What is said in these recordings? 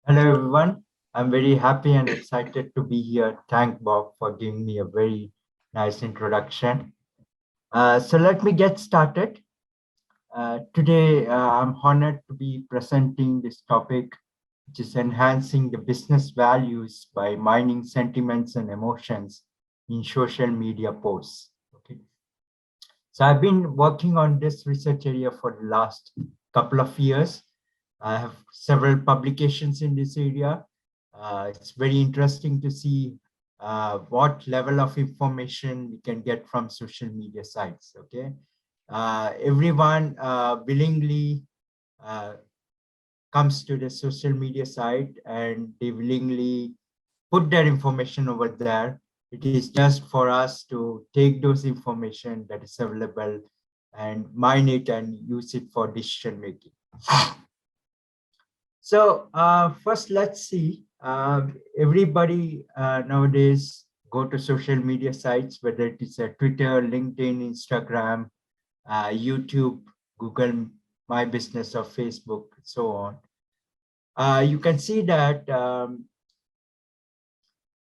Hello, everyone. I'm very happy and excited to be here. Thank Bob for giving me a very nice introduction. So let me get started. Today, I'm honored to be presenting this topic, which is enhancing the business values by mining sentiments and emotions in social media posts. Okay. So I've been working on this research area for the last couple of years. I have several publications in this area. It's very interesting to see what level of information we can get from social media sites. Okay, everyone willingly uh, comes to the social media site and they willingly put their information over there. It is just for us to take those information that is available and mine it and use it for decision making. So first, let's see. Everybody nowadays go to social media sites, whether it is Twitter, LinkedIn, Instagram, YouTube, Google My Business, or Facebook, so on. You can see that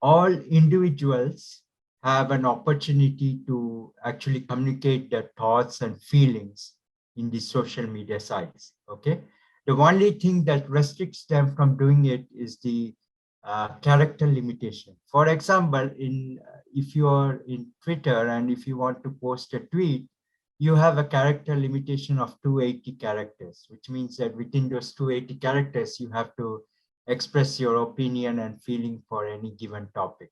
all individuals have an opportunity to actually communicate their thoughts and feelings in the social media sites. Okay. The only thing that restricts them from doing it is the character limitation. For example, if you are in Twitter and if you want to post a tweet, you have a character limitation of 280 characters, which means that within those 280 characters, you have to express your opinion and feeling for any given topic.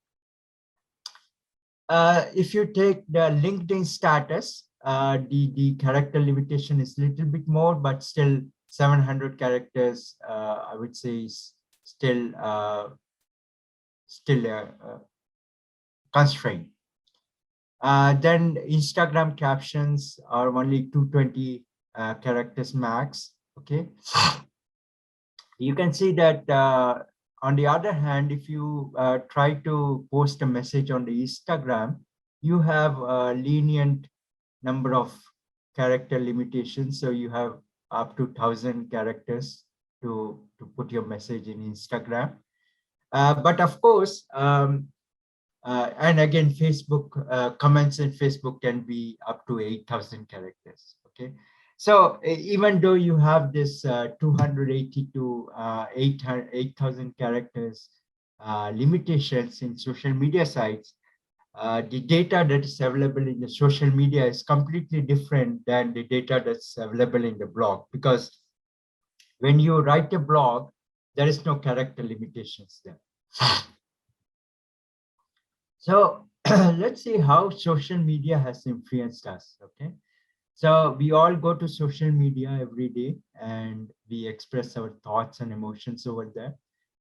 If you take the LinkedIn status, the character limitation is a little bit more, but still 700 characters, I would say, is still a constraint. Then Instagram captions are only 220 characters max. Okay. You can see that on the other hand, if you try to post a message on the Instagram, you have a lenient number of character limitations. So you have up to 1,000 characters to put your message in Instagram. But of course, and again, Facebook comments in Facebook can be up to 8,000 characters. Okay. So even though you have this 280 to 8,000 characters limitations in social media sites, the data that is available in the social media is completely different than the data that's available in the blog. Because when you write a blog, there is no character limitations there. So let's see how social media has influenced us. Okay. So we all go to social media every day and we express our thoughts and emotions over there.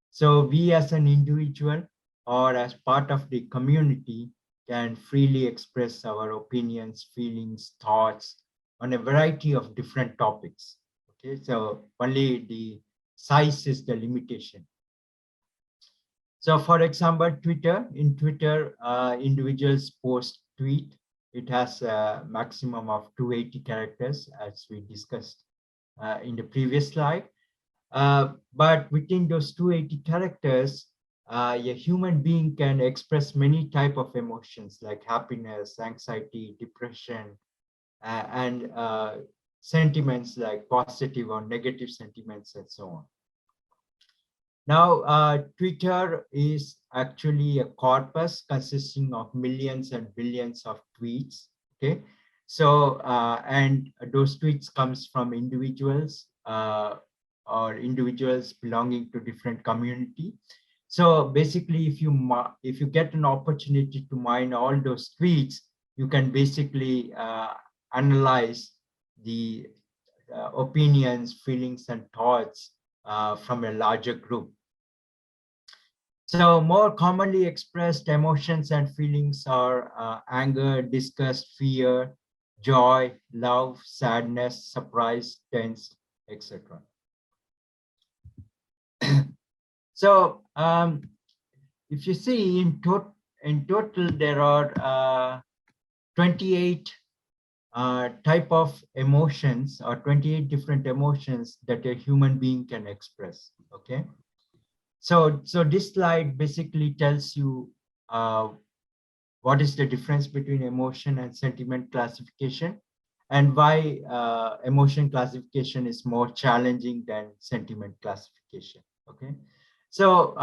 So we as an individual or as part of the community can freely express our opinions, feelings, thoughts on a variety of different topics. Okay, so only the size is the limitation. So for example, in Twitter, individuals post tweet. It has a maximum of 280 characters, as we discussed in the previous slide. But within those 280 characters, a human being can express many type of emotions like happiness, anxiety, depression, and sentiments like positive or negative sentiments and so on. Now, Twitter is actually a corpus consisting of millions and billions of tweets. Okay, so and those tweets comes from individuals or individuals belonging to different community. So basically, if you get an opportunity to mine all those tweets, you can basically analyze the opinions, feelings, and thoughts from a larger group. So more commonly expressed emotions and feelings are anger, disgust, fear, joy, love, sadness, surprise, tense, etc. So if you see in total, there are 28 type of emotions or 28 different emotions that a human being can express. Okay. So this slide basically tells you what is the difference between emotion and sentiment classification, and why emotion classification is more challenging than sentiment classification. Okay, so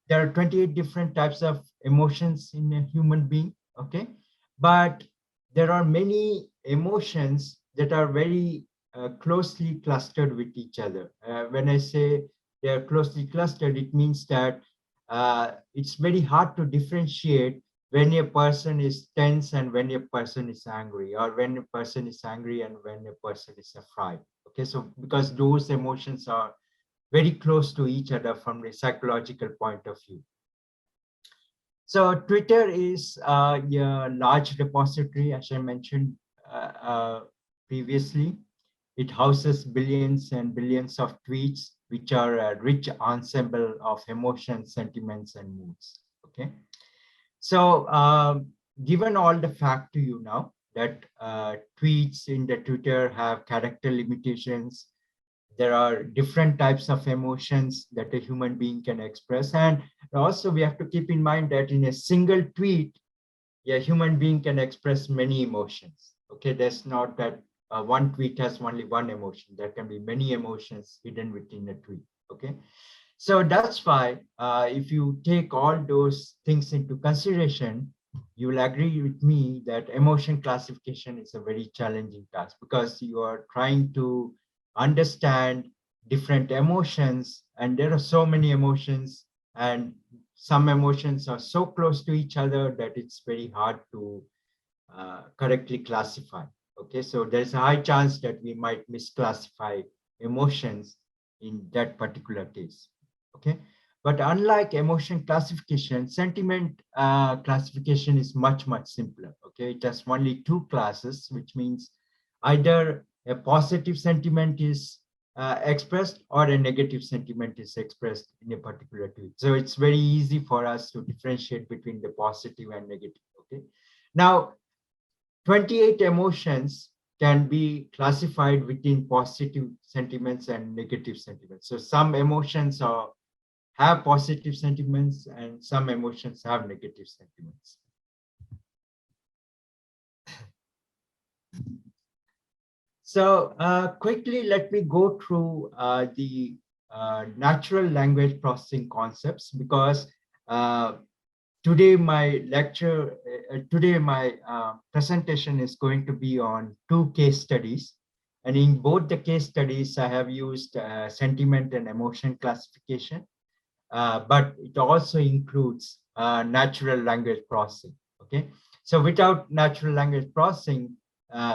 there are 28 different types of emotions in a human being. Okay, but there are many emotions that are very closely clustered with each other. When I say they are closely clustered, it means that it's very hard to differentiate when a person is tense and when a person is angry, or when a person is angry and when a person is afraid. Okay, so because those emotions are very close to each other from a psychological point of view. So Twitter is a large repository, as I mentioned previously. It houses billions and billions of tweets, which are a rich ensemble of emotions, sentiments, and moods. Okay. So given all the fact to you now that tweets in the Twitter have character limitations, there are different types of emotions that a human being can express. And also we have to keep in mind that in a single tweet, a human being can express many emotions. Okay, there's not that one tweet has only one emotion. There can be many emotions hidden within a tweet. Okay, so that's why if you take all those things into consideration, you will agree with me that emotion classification is a very challenging task, because you are trying to understand different emotions, and there are so many emotions, and some emotions are so close to each other that it's very hard to correctly classify. Okay, so there's a high chance that we might misclassify emotions in that particular case. Okay, but unlike emotion classification, sentiment classification is much simpler. Okay, it has only two classes, which means either a positive sentiment is expressed or a negative sentiment is expressed in a particular tweet. So it's very easy for us to differentiate between the positive and negative. Okay, now 28 emotions can be classified within positive sentiments and negative sentiments. So some emotions have positive sentiments and some emotions have negative sentiments. So quickly, let me go through the natural language processing concepts, because uh, today my presentation is going to be on two case studies. And in both the case studies, I have used sentiment and emotion classification, but it also includes natural language processing. Okay, so without natural language processing,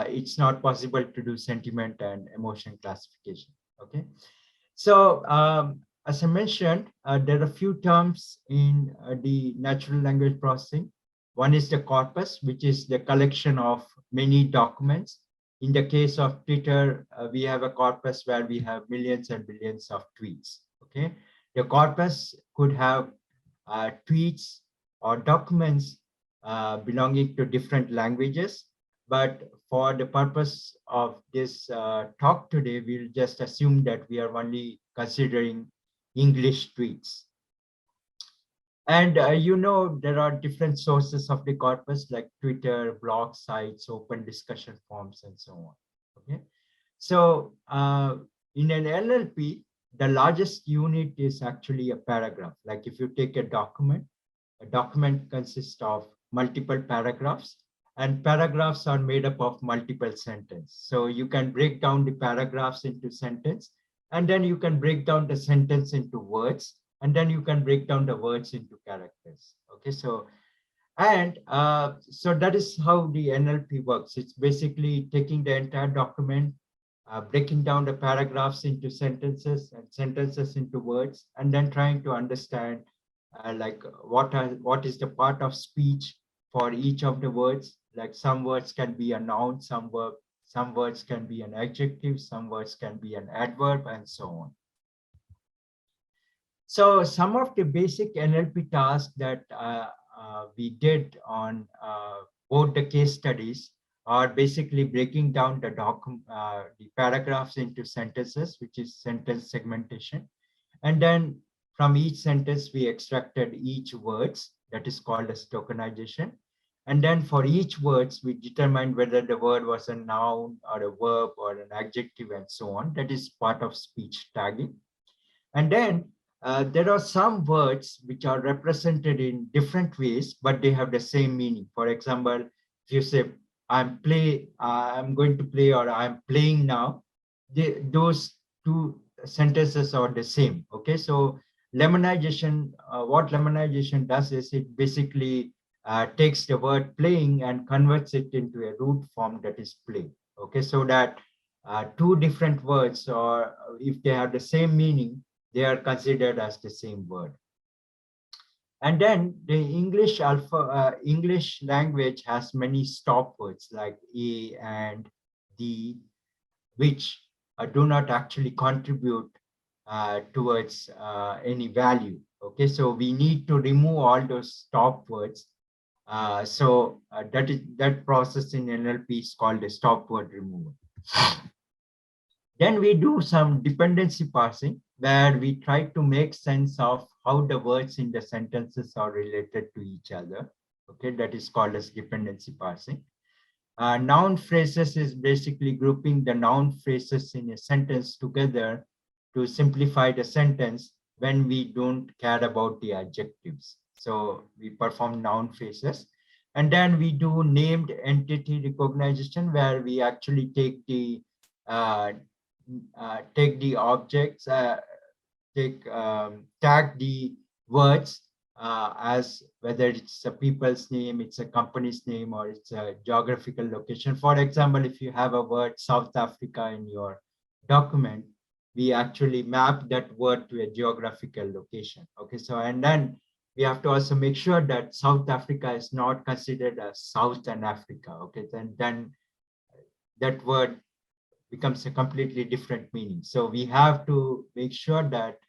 it's not possible to do sentiment and emotion classification. Okay, so as I mentioned, there are a few terms in the natural language processing. One is the corpus, which is the collection of many documents. In the case of Twitter, we have a corpus where we have millions and billions of tweets. Okay, the corpus could have tweets or documents belonging to different languages. But for the purpose of this talk today, we'll just assume that we are only considering English tweets. And there are different sources of the corpus like Twitter, blog sites, open discussion forums, and so on. Okay. So in an NLP, the largest unit is actually a paragraph. Like if you take a document consists of multiple paragraphs, and paragraphs are made up of multiple sentences. So you can break down the paragraphs into sentence, and then you can break down the sentence into words, and then you can break down the words into characters. Okay, so so that is how the NLP works. It's basically taking the entire document, breaking down the paragraphs into sentences and sentences into words, and then trying to understand like what is the part of speech for each of the words. Like some words can be a noun, some words can be an adjective, some words can be an adverb, and so on. So some of the basic NLP tasks that we did on both the case studies are basically breaking down the paragraphs into sentences, which is sentence segmentation, and then from each sentence, we extracted each words, that is called as tokenization. And then for each words, we determined whether the word was a noun or a verb or an adjective and so on. That is part of speech tagging. And then there are some words which are represented in different ways, but they have the same meaning. For example, if you say, I'm going to play, or I'm playing now, those two sentences are the same. Okay, so lemonization, what lemonization does is it basically takes the word playing and converts it into a root form, that is play. Okay, so that two different words, or if they have the same meaning, they are considered as the same word. And then the English language has many stop words like a and the, which do not actually contribute towards any value. Okay, so we need to remove all those stop words. That process in NLP is called a stop word removal. Then we do some dependency parsing, where we try to make sense of how the words in the sentences are related to each other. Okay, that is called as dependency parsing. Noun phrases is basically grouping the noun phrases in a sentence together to simplify the sentence when we don't care about the adjectives. So we perform noun phrases. And then we do named entity recognition, where we actually take the objects, tag the words as whether it's a people's name, it's a company's name, or it's a geographical location. For example, if you have a word South Africa in your document, we actually map that word to a geographical location. Okay, so and then we have to also make sure that South Africa is not considered as Southern Africa. Okay, then that word becomes a completely different meaning. So we have to make sure that,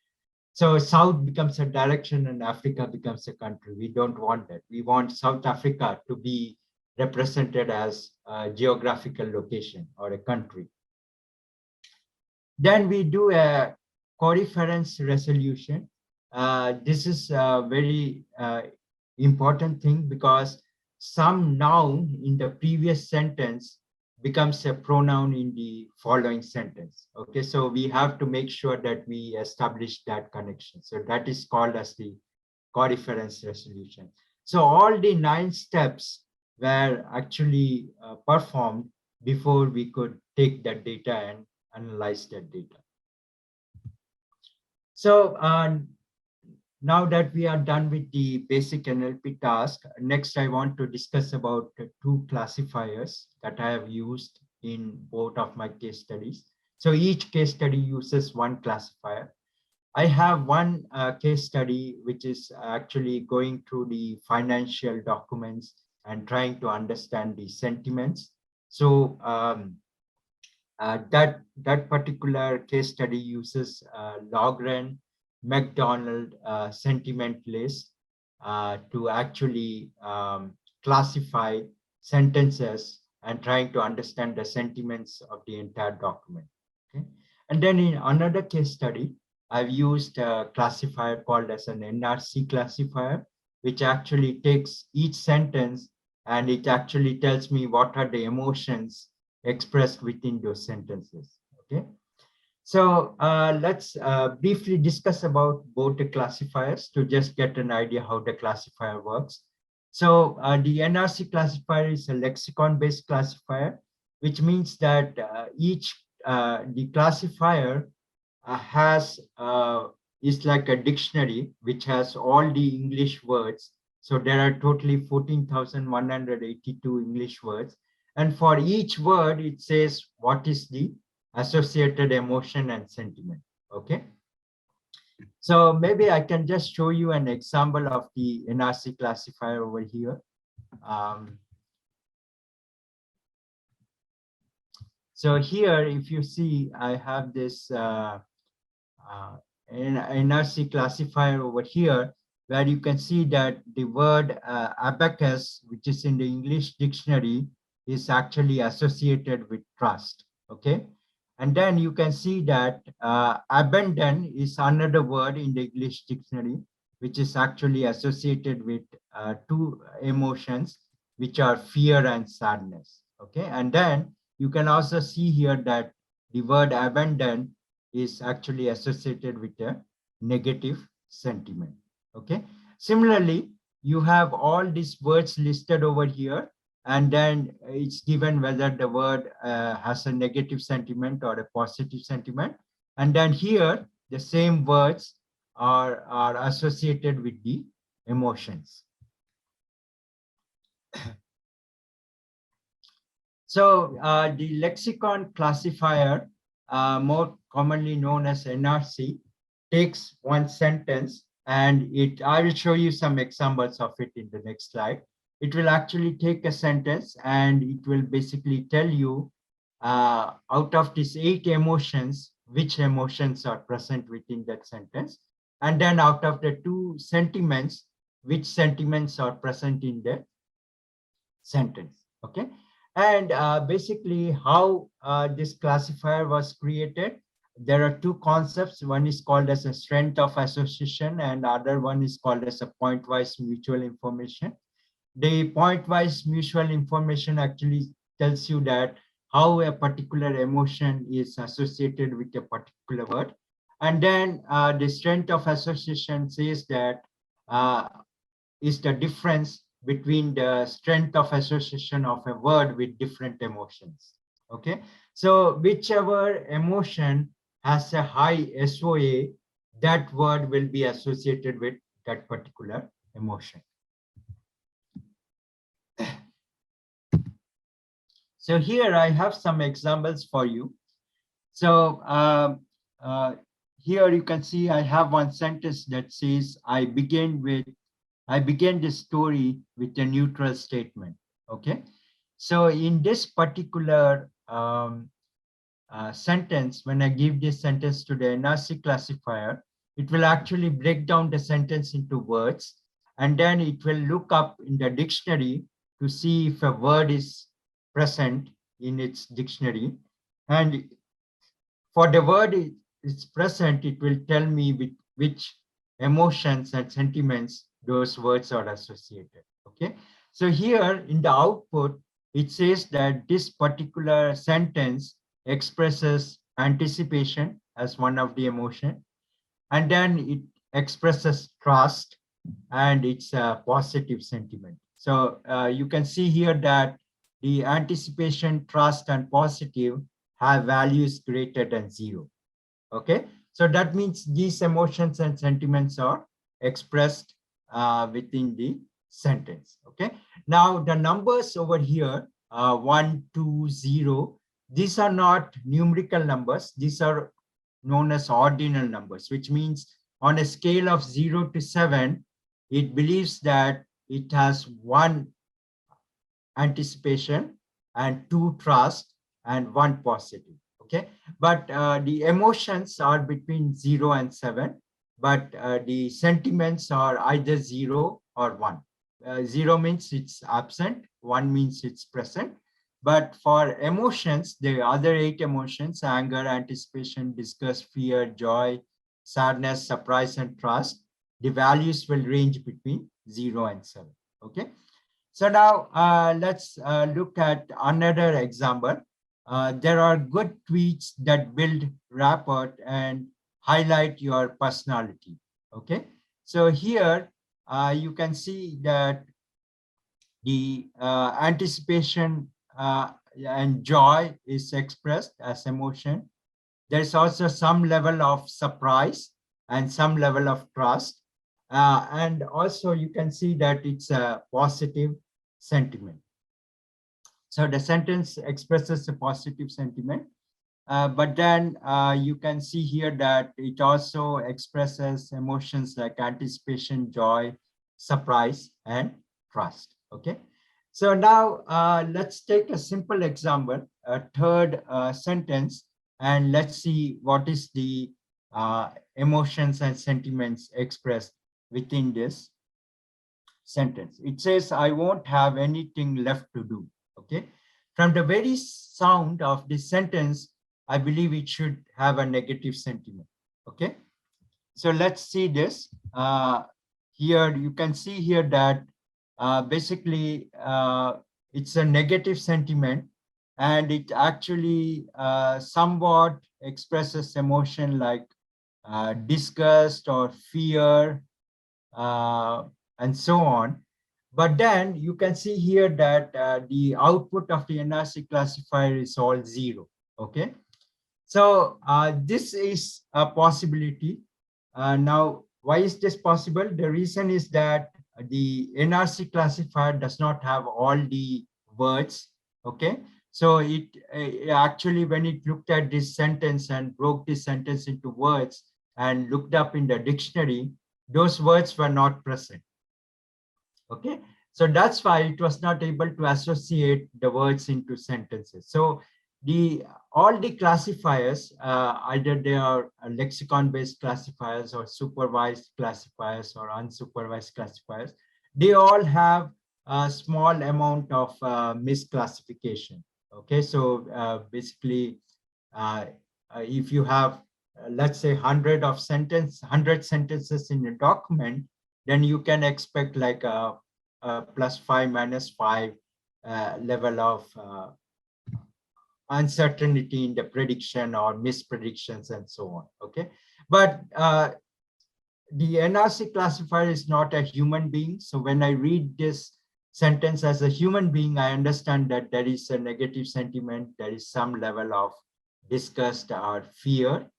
so South becomes a direction and Africa becomes a country. We don't want that. We want South Africa to be represented as a geographical location or a country. Then we do a coreference resolution. This is a very important thing, because some noun in the previous sentence becomes a pronoun in the following sentence. Okay, so we have to make sure that we establish that connection. So that is called as the coreference resolution. So all the 9 steps were actually performed before we could take that data and analyze that data. So now that we are done with the basic NLP task, next I want to discuss about 2 classifiers that I have used in both of my case studies. So each case study uses 1 classifier. I have one case study which is actually going through the financial documents and trying to understand the sentiments. So that particular case study uses Logren McDonald sentiment list to actually classify sentences and trying to understand the sentiments of the entire document. Okay, and then in another case study, I've used a classifier called as an NRC classifier, which actually takes each sentence and it actually tells me what are the emotions expressed within those sentences. Okay, so let's briefly discuss about both the classifiers to just get an idea how the classifier works. So the NRC classifier is a lexicon-based classifier, which means that the classifier is like a dictionary which has all the English words. So there are totally 14,182 English words. And for each word, it says what is the associated emotion and sentiment. Okay. So maybe I can just show you an example of the NRC classifier over here. So here, if you see, I have this NRC classifier over here, where you can see that the word abacus, which is in the English dictionary, is actually associated with trust. Okay, And then you can see that abandon is another word in the English dictionary, which is actually associated with two emotions, which are fear and sadness. Okay. And then you can also see here that the word abandon is actually associated with a negative sentiment. Okay. Similarly, you have all these words listed over here, and then it's given whether the word has a negative sentiment or a positive sentiment. And then here, the same words are associated with the emotions. So the lexicon classifier, more commonly known as NRC, takes one sentence, and I will show you some examples of it in the next slide. It will actually take a sentence and it will basically tell you out of these 8 emotions, which emotions are present within that sentence. And then out of the 2 sentiments, which sentiments are present in the sentence. Okay. And basically how this classifier was created, there are 2 concepts. One is called as a strength of association, and other one is called as a point-wise mutual information. The point-wise mutual information actually tells you that how a particular emotion is associated with a particular word. And then the strength of association says that is the difference between the strength of association of a word with different emotions. Okay, so whichever emotion has a high SOA, that word will be associated with that particular emotion. So here I have some examples for you. So here you can see I have one sentence that says, I began this story with a neutral statement. Okay. So in this particular sentence, when I give this sentence to the NRC classifier, it will actually break down the sentence into words, and then it will look up in the dictionary to see if a word is present in its dictionary. And for the word is present, it will tell me with which emotions and sentiments those words are associated. Okay. So here in the output, it says that this particular sentence expresses anticipation as one of the emotion, and then it expresses trust, and it's a positive sentiment. So you can see here that the anticipation, trust, and positive have values greater than 0. Okay, so that means these emotions and sentiments are expressed within the sentence. Okay, now the numbers over here, 1, 2, 0, these are not numerical numbers. These are known as ordinal numbers, which means on a scale of 0 to 7, it believes that it has 1 anticipation and 2 trust and 1 positive. Okay, but the emotions are between 0 and 7, but the sentiments are either 0 or 1. 0 means it's absent, 1 means it's present. But for emotions, the other 8 emotions, anger, anticipation, disgust, fear, joy, sadness, surprise, and trust, the values will range between 0 and 7. Okay. So now let's look at another example. There are good tweets that build rapport and highlight your personality. Okay. So here you can see that the anticipation and joy is expressed as emotion. There's also some level of surprise and some level of trust. And also you can see that it's a positive sentiment. So the sentence expresses a positive sentiment, but then you can see here that it also expresses emotions like anticipation, joy, surprise, and trust. Okay. So now let's take a simple example, a third sentence, and let's see what is the emotions and sentiments expressed within this sentence. It says, I won't have anything left to do. Okay. From the very sound of this sentence, I believe it should have a negative sentiment. Okay, so let's see this. Here you can see here that basically it's a negative sentiment, and it actually somewhat expresses emotion like disgust or fear, uh, and so on. But then you can see here that the output of the NRC classifier is all 0. Okay, so this is a possibility. Now, why is this possible? The reason is that the NRC classifier does not have all the words. Okay, so it actually, when it looked at this sentence and broke this sentence into words and looked up in the dictionary, those words were not present. Okay, so that's why it was not able to associate the words into sentences. So the all the classifiers, either they are lexicon based classifiers or supervised classifiers or unsupervised classifiers, they all have a small amount of misclassification. Okay, so basically if you have let's say 100 sentences in a document, then you can expect like a +5 -5 level of uncertainty in the prediction or mispredictions and so on. Okay, but the NRC classifier is not a human being. So when I read this sentence as a human being, I understand that there is a negative sentiment, there is some level of disgust or fear.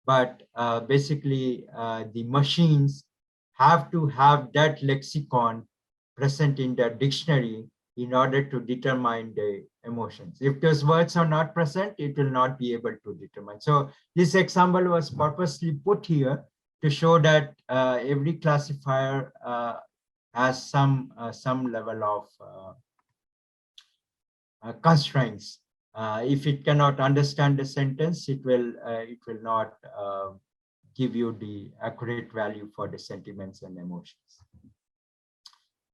But basically, the machines have to have that lexicon present in the dictionary in order to determine the emotions. If those words are not present, it will not be able to determine. So this example was purposely put here to show that every classifier has some level of constraints. If it cannot understand the sentence, it will not give you the accurate value for the sentiments and emotions.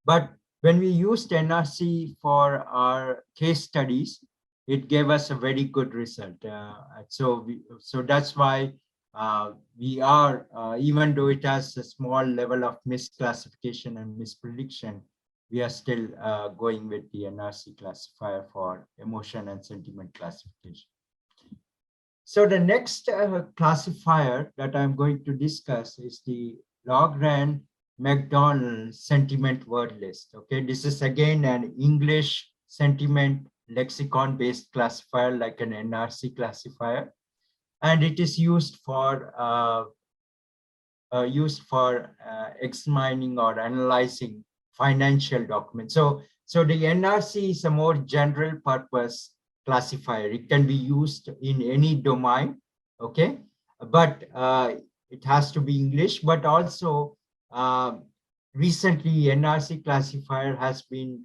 But when we used NRC for our case studies, it gave us a very good result. So that's why we are, even though it has a small level of misclassification and misprediction, we are still going with the NRC classifier for emotion and sentiment classification. So the next classifier that I'm going to discuss is the Logran McDonald's sentiment word list. Okay, this is again an English sentiment lexicon based classifier like an NRC classifier, and it is used for examining or analyzing financial documents. So the NRC is a more general purpose classifier. It can be used in any domain, okay? But it has to be English, but also recently NRC classifier has been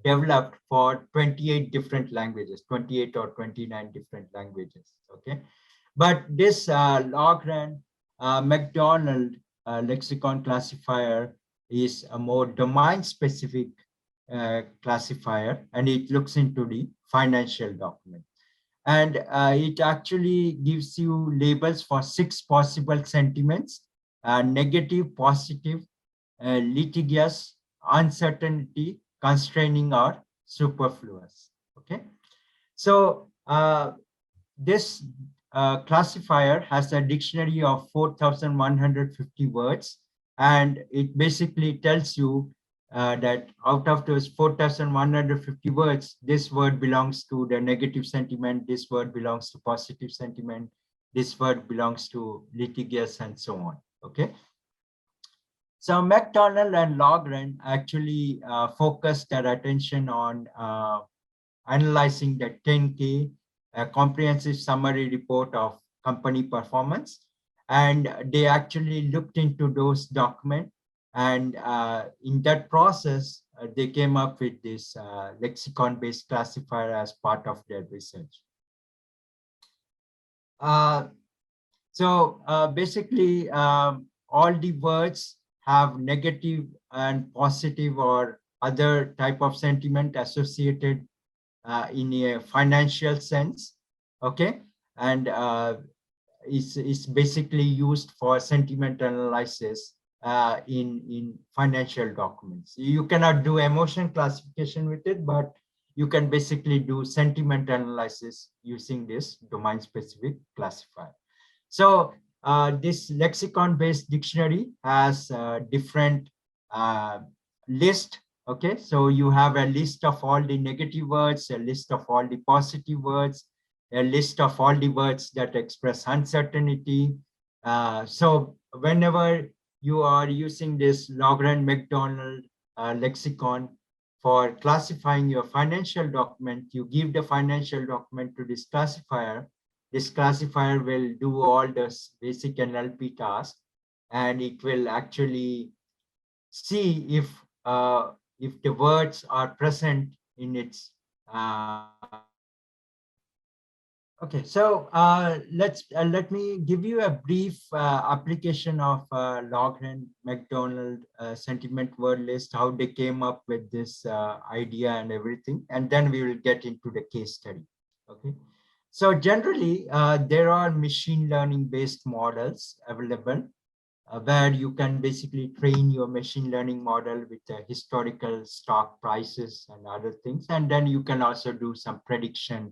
developed for 28 different languages, 28 or 29 different languages, okay? But this Logran McDonald lexicon classifier is a more domain-specific classifier, and it looks into the financial document. And it actually gives you labels for 6 possible sentiments: negative, positive, litigious, uncertainty, constraining, or superfluous. Okay, so this classifier has a dictionary of 4,150 words, and it basically tells you that out of those 4,150 words, this word belongs to the negative sentiment, this word belongs to positive sentiment, this word belongs to litigious, and so on. Okay. So McDonald and Logran actually focused their attention on analyzing the 10K comprehensive summary report of company performance. And they actually looked into those documents. And in that process, they came up with this lexicon-based classifier as part of their research. Basically, all the words have negative and positive or other type of sentiment associated in a financial sense. okay? And is basically used for sentiment analysis in financial documents. You cannot do emotion classification with it, but you can basically do sentiment analysis using this domain-specific classifier. So this lexicon-based dictionary has different uh, list. Okay, so you have a list of all the negative words, a list of all the positive words, a list of all the words that express uncertainty. So whenever you are using this Logren McDonald lexicon for classifying your financial document, you give the financial document to this classifier. This classifier will do all the basic NLP tasks, and it will actually see if the words are present in its okay. So let me give you a brief application of Logren McDonald sentiment word list, how they came up with this idea and everything, and then we will get into the case study. Okay. So generally, there are machine learning based models available where you can basically train your machine learning model with historical stock prices and other things. And then you can also do some prediction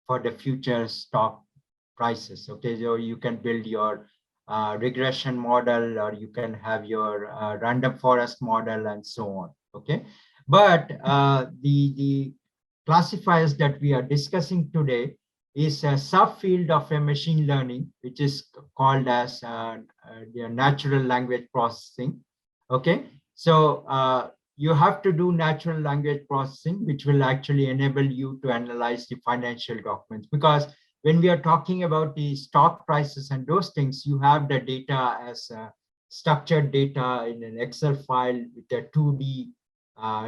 for the future stock prices. Okay, so you can build your regression model, or you can have your random forest model and so on. Okay, but the classifiers that we are discussing today is a subfield of a machine learning, which is called as the natural language processing. Okay, so you have to do natural language processing, which will actually enable you to analyze the financial documents. Because when we are talking about the stock prices and those things, you have the data as structured data in an Excel file with a 2D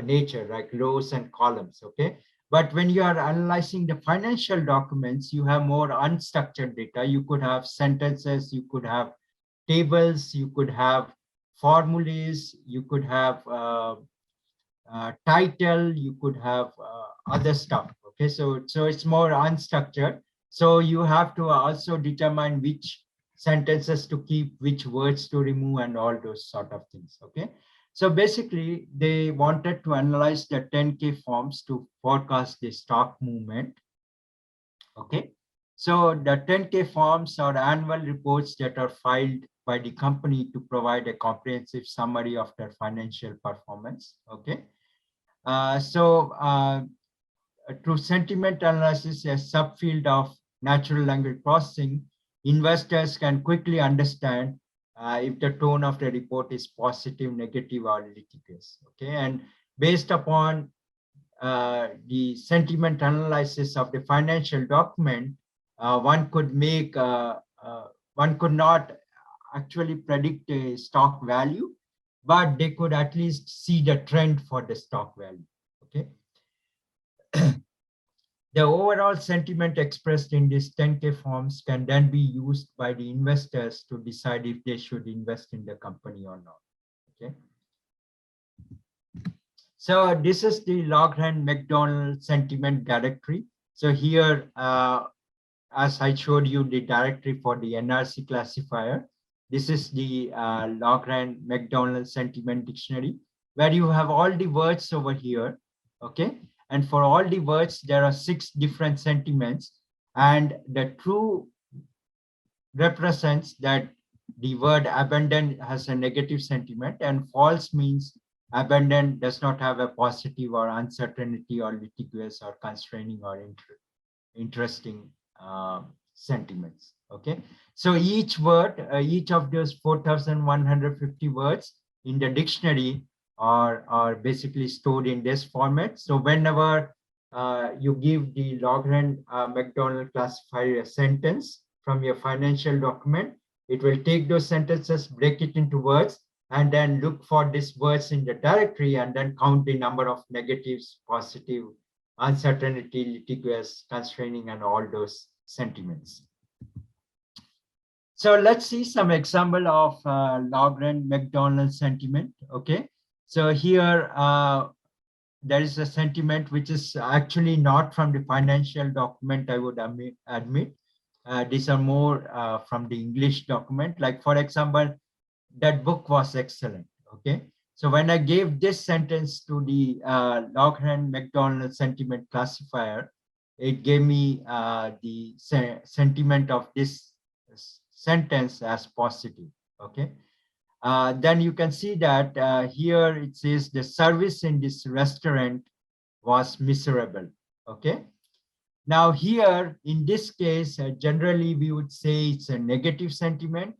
nature, like rows and columns. Okay, but when you are analyzing the financial documents, you have more unstructured data. You could have sentences, you could have tables, you could have formulas, you could have title, you could have other stuff. Okay, so it's more unstructured. So you have to also determine which sentences to keep, which words to remove, and all those sort of things. Okay. So basically, they wanted to analyze the 10K forms to forecast the stock movement. Okay. So the 10K forms are annual reports that are filed by the company to provide a comprehensive summary of their financial performance. Okay. Through sentiment analysis, a subfield of natural language processing, investors can quickly understand if the tone of the report is positive, negative, or litigious. Okay, and based upon the sentiment analysis of the financial document, one could not actually predict a stock value, but they could at least see the trend for the stock value. Okay. The overall sentiment expressed in these 10K forms can then be used by the investors to decide if they should invest in the company or not. Okay. So this is the Logren McDonald sentiment directory. So here, as I showed you the directory for the NRC classifier, this is the Logren McDonald sentiment dictionary, where you have all the words over here. Okay. And for all the words, there are 6 different sentiments, and the true represents that the word abandon has a negative sentiment, and false means abandon does not have a positive or uncertainty or litigious or constraining or interesting sentiments. Okay, so each word, each of those 4,150 words in the dictionary are basically stored in this format. So whenever you give the Logren McDonald classifier a sentence from your financial document, it will take those sentences, break it into words, and then look for these words in the directory, and then count the number of negatives, positive, uncertainty, litigious, constraining, and all those sentiments. So let's see some example of Logren McDonald sentiment. Okay, so here there is a sentiment which is actually not from the financial document, I would admit. These are more from the English document. Like, for example, that book was excellent. Okay. So when I gave this sentence to the Logran McDonald sentiment classifier, it gave me the sentiment of this sentence as positive. Okay. Then you can see that here it says the service in this restaurant was miserable. Okay. Now here, in this case, generally we would say it's a negative sentiment,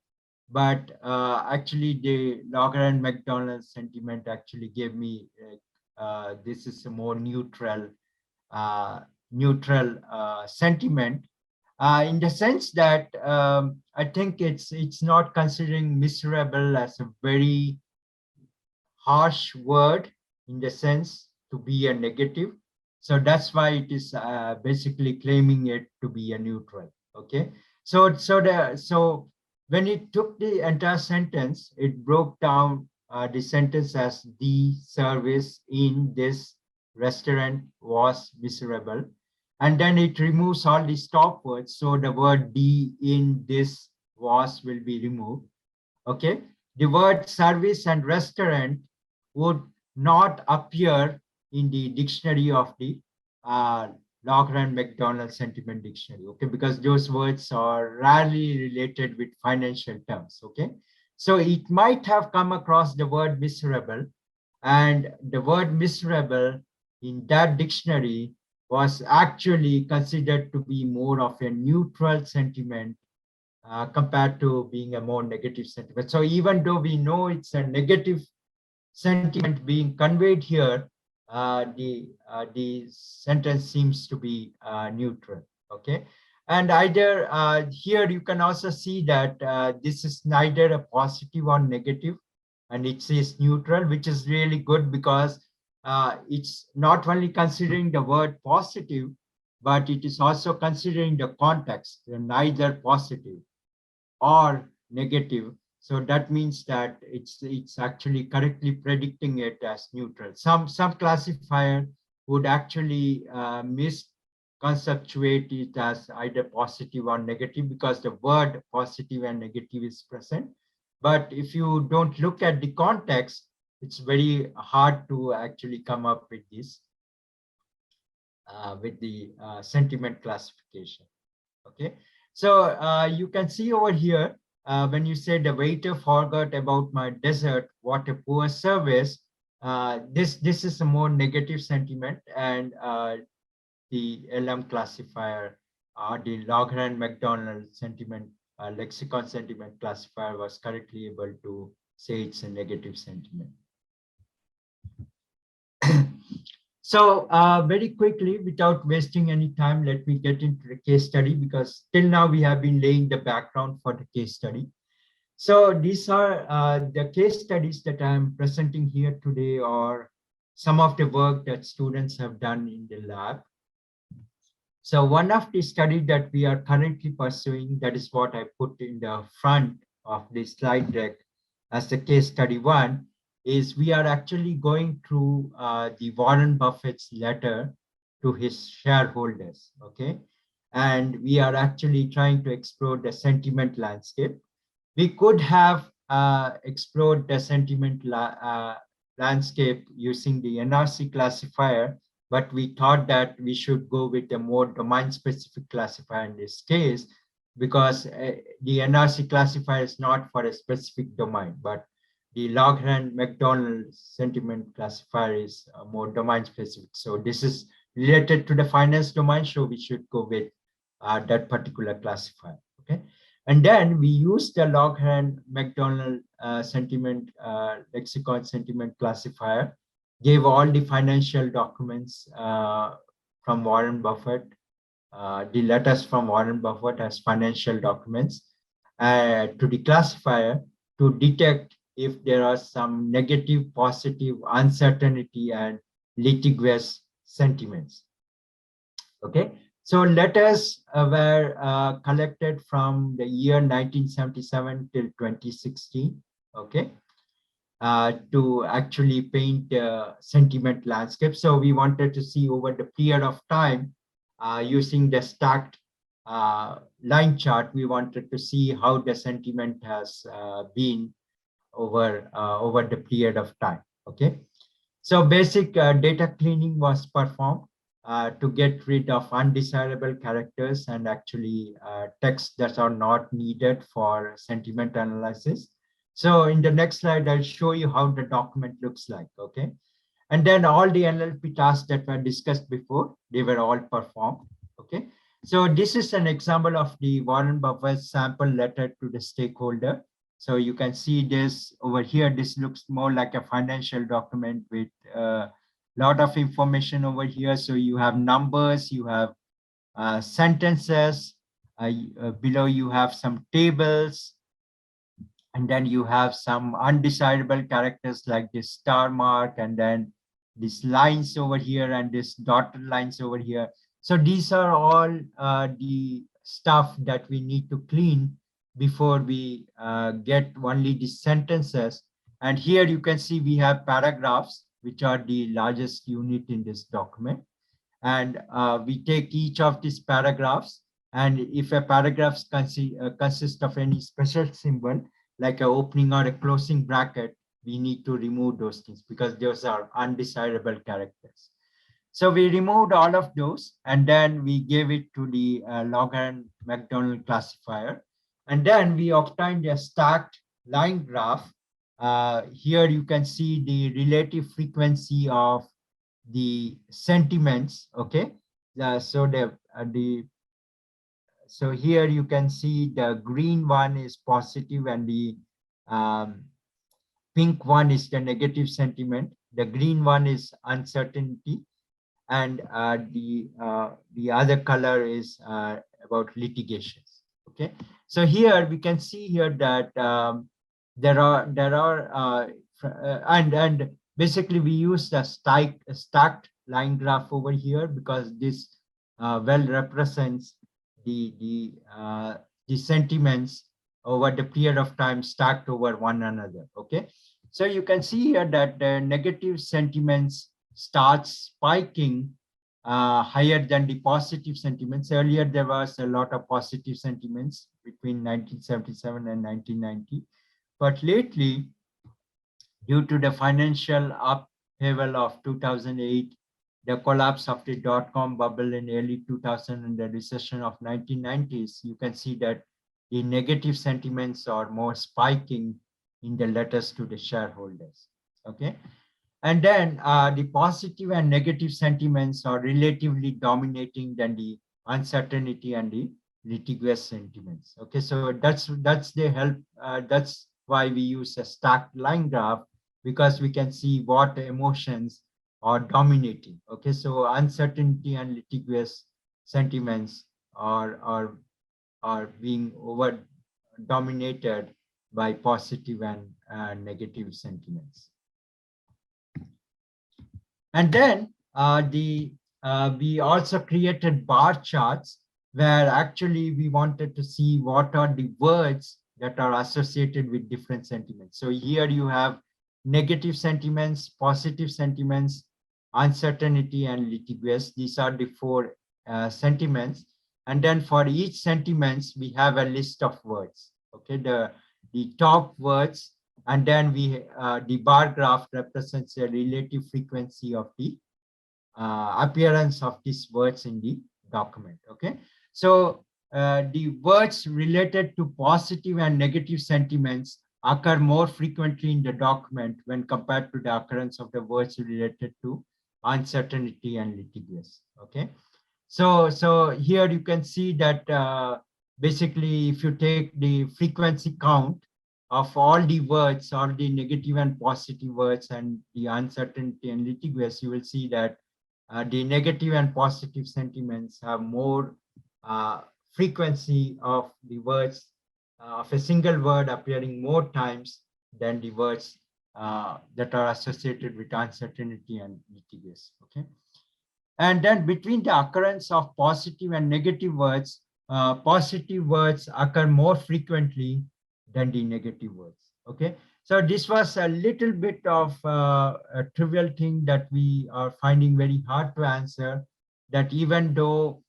but actually the Logran McDonald sentiment actually gave me this is a more neutral sentiment, in the sense that I think it's not considering miserable as a very harsh word in the sense to be a negative. So that's why it is basically claiming it to be a neutral. Okay. So when it took the entire sentence, it broke down the sentence as the service in this restaurant was miserable. And then it removes all the stop words. So the word the in this was will be removed. Okay. The word service and restaurant would not appear in the dictionary of the Logran McDonald sentiment dictionary, okay, because those words are rarely related with financial terms, okay. So it might have come across the word miserable, and the word miserable in that dictionary was actually considered to be more of a neutral sentiment compared to being a more negative sentiment. So even though we know it's a negative sentiment being conveyed here, the sentence seems to be neutral. Okay, and either here you can also see that this is neither a positive or negative, and it says neutral, which is really good because it's not only considering the word positive, but it is also considering the context, neither positive or negative. So that means that it's actually correctly predicting it as neutral. Some classifier would actually misconceptuate it as either positive or negative because the word positive and negative is present. But if you don't look at the context, it's very hard to actually come up with this with the sentiment classification. Okay, so you can see over here when you say the waiter forgot about my dessert, what a poor service. This is a more negative sentiment, and the LM classifier, the Logran McDonald sentiment lexicon sentiment classifier was correctly able to say it's a negative sentiment. So very quickly, without wasting any time, let me get into the case study, because till now we have been laying the background for the case study. So these are the case studies that I'm presenting here today, or some of the work that students have done in the lab. So one of the study that we are currently pursuing, that is what I put in the front of the slide deck as the case study one, is we are actually going through the Warren Buffett's letter to his shareholders, okay? And we are actually trying to explore the sentiment landscape. We could have explored the sentiment landscape using the NRC classifier, but we thought that we should go with a more domain-specific classifier in this case, because the NRC classifier is not for a specific domain, but the Logran McDonald sentiment classifier is more domain-specific. So this is related to the finance domain, so we should go with that particular classifier. Okay, and then we use the Logran McDonald sentiment lexicon sentiment classifier, gave all the financial documents from Warren Buffett, the letters from Warren Buffett as financial documents to the classifier to detect if there are some negative, positive, uncertainty, and litigious sentiments. Okay, so letters were collected from the year 1977 till 2016. Okay, to actually paint sentiment landscape. So we wanted to see over the period of time, using the stacked line chart, we wanted to see how the sentiment has been over the period of time. Okay, so basic data cleaning was performed to get rid of undesirable characters and actually text that are not needed for sentiment analysis. So in the next slide, I'll show you how the document looks like. Okay, and then all the NLP tasks that were discussed before, they were all performed. Okay, so this is an example of the Warren Buffett sample letter to the stakeholder. So you can see this over here. This looks more like a financial document with a lot of information over here. So you have numbers, you have sentences, below you have some tables, and then you have some undesirable characters like this star mark, and then these lines over here and this dotted lines over here. So these are all the stuff that we need to clean before we get only the sentences. And here you can see we have paragraphs, which are the largest unit in this document. And we take each of these paragraphs, and if a paragraph consists of any special symbol like a opening or a closing bracket, we need to remove those things because those are undesirable characters. So we removed all of those, and then we gave it to the Logan McDonald classifier, and then we obtained a stacked line graph. Here you can see the relative frequency of the sentiments. Okay, so here you can see the green one is positive and the um, pink one is the negative sentiment. The green one is uncertainty, and the other color is about litigations. Okay, so here we can see here that and basically we use the stacked line graph over here because this well represents the sentiments over the period of time stacked over one another. Okay, so you can see here that the negative sentiments starts spiking higher than the positive sentiments. Earlier, there was a lot of positive sentiments between 1977 and 1990. But lately, due to the financial upheaval of 2008, the collapse of the dot-com bubble in early 2000 and the recession of 1990s, you can see that the negative sentiments are more spiking in the letters to the shareholders. Okay. And then the positive and negative sentiments are relatively dominating than the uncertainty and the litigious sentiments. Okay, so that's the help. That's why we use a stacked line graph, because we can see what emotions are dominating. Okay, so uncertainty and litigious sentiments are being over dominated by positive and negative sentiments. And then we also created bar charts where actually we wanted to see what are the words that are associated with different sentiments. So here you have negative sentiments, positive sentiments, uncertainty, and litigious. These are the four sentiments. And then for each sentiments, we have a list of words. Okay, the top words, and then the bar graph represents a relative frequency of the appearance of these words in the document. Okay, so the words related to positive and negative sentiments occur more frequently in the document when compared to the occurrence of the words related to uncertainty and litigious. Okay, so here you can see that basically if you take the frequency count of all the words, all the negative and positive words, and the uncertainty and litigious, you will see that the negative and positive sentiments have more frequency of the words of a single word appearing more times than the words that are associated with uncertainty and litigious. Okay, and then between the occurrence of positive and negative words, positive words occur more frequently than the negative words. Okay, So this was a little bit of a trivial thing that we are finding very hard to answer, that even though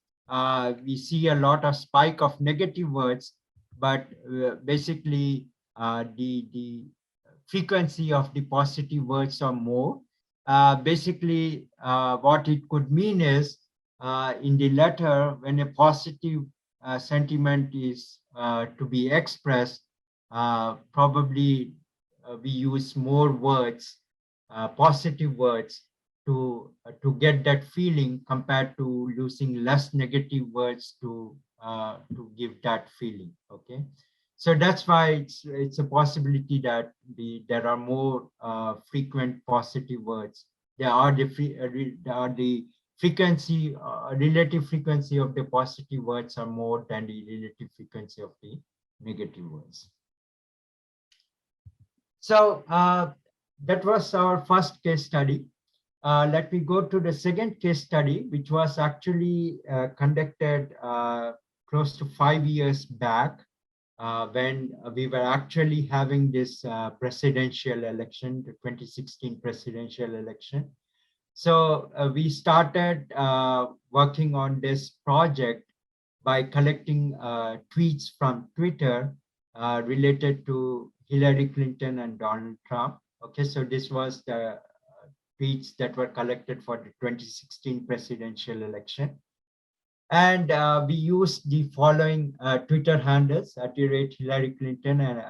we see a lot of spike of negative words, but basically the frequency of the positive words are more. Basically, what it could mean is in the letter, when a positive sentiment is to be expressed, probably we use more words, positive words, to get that feeling compared to using less negative words to give that feeling. Okay, so that's why it's a possibility that there are more frequent positive words. There are the frequency, relative frequency of the positive words are more than the relative frequency of the negative words. So that was our first case study. Let me go to the second case study, which was actually conducted close to 5 years back, when we were actually having this presidential election, the 2016 presidential election. So we started working on this project by collecting tweets from Twitter related to Hillary Clinton and Donald Trump. Okay, so this was the tweets that were collected for the 2016 presidential election. And we used the following Twitter handles, @Hillary Clinton and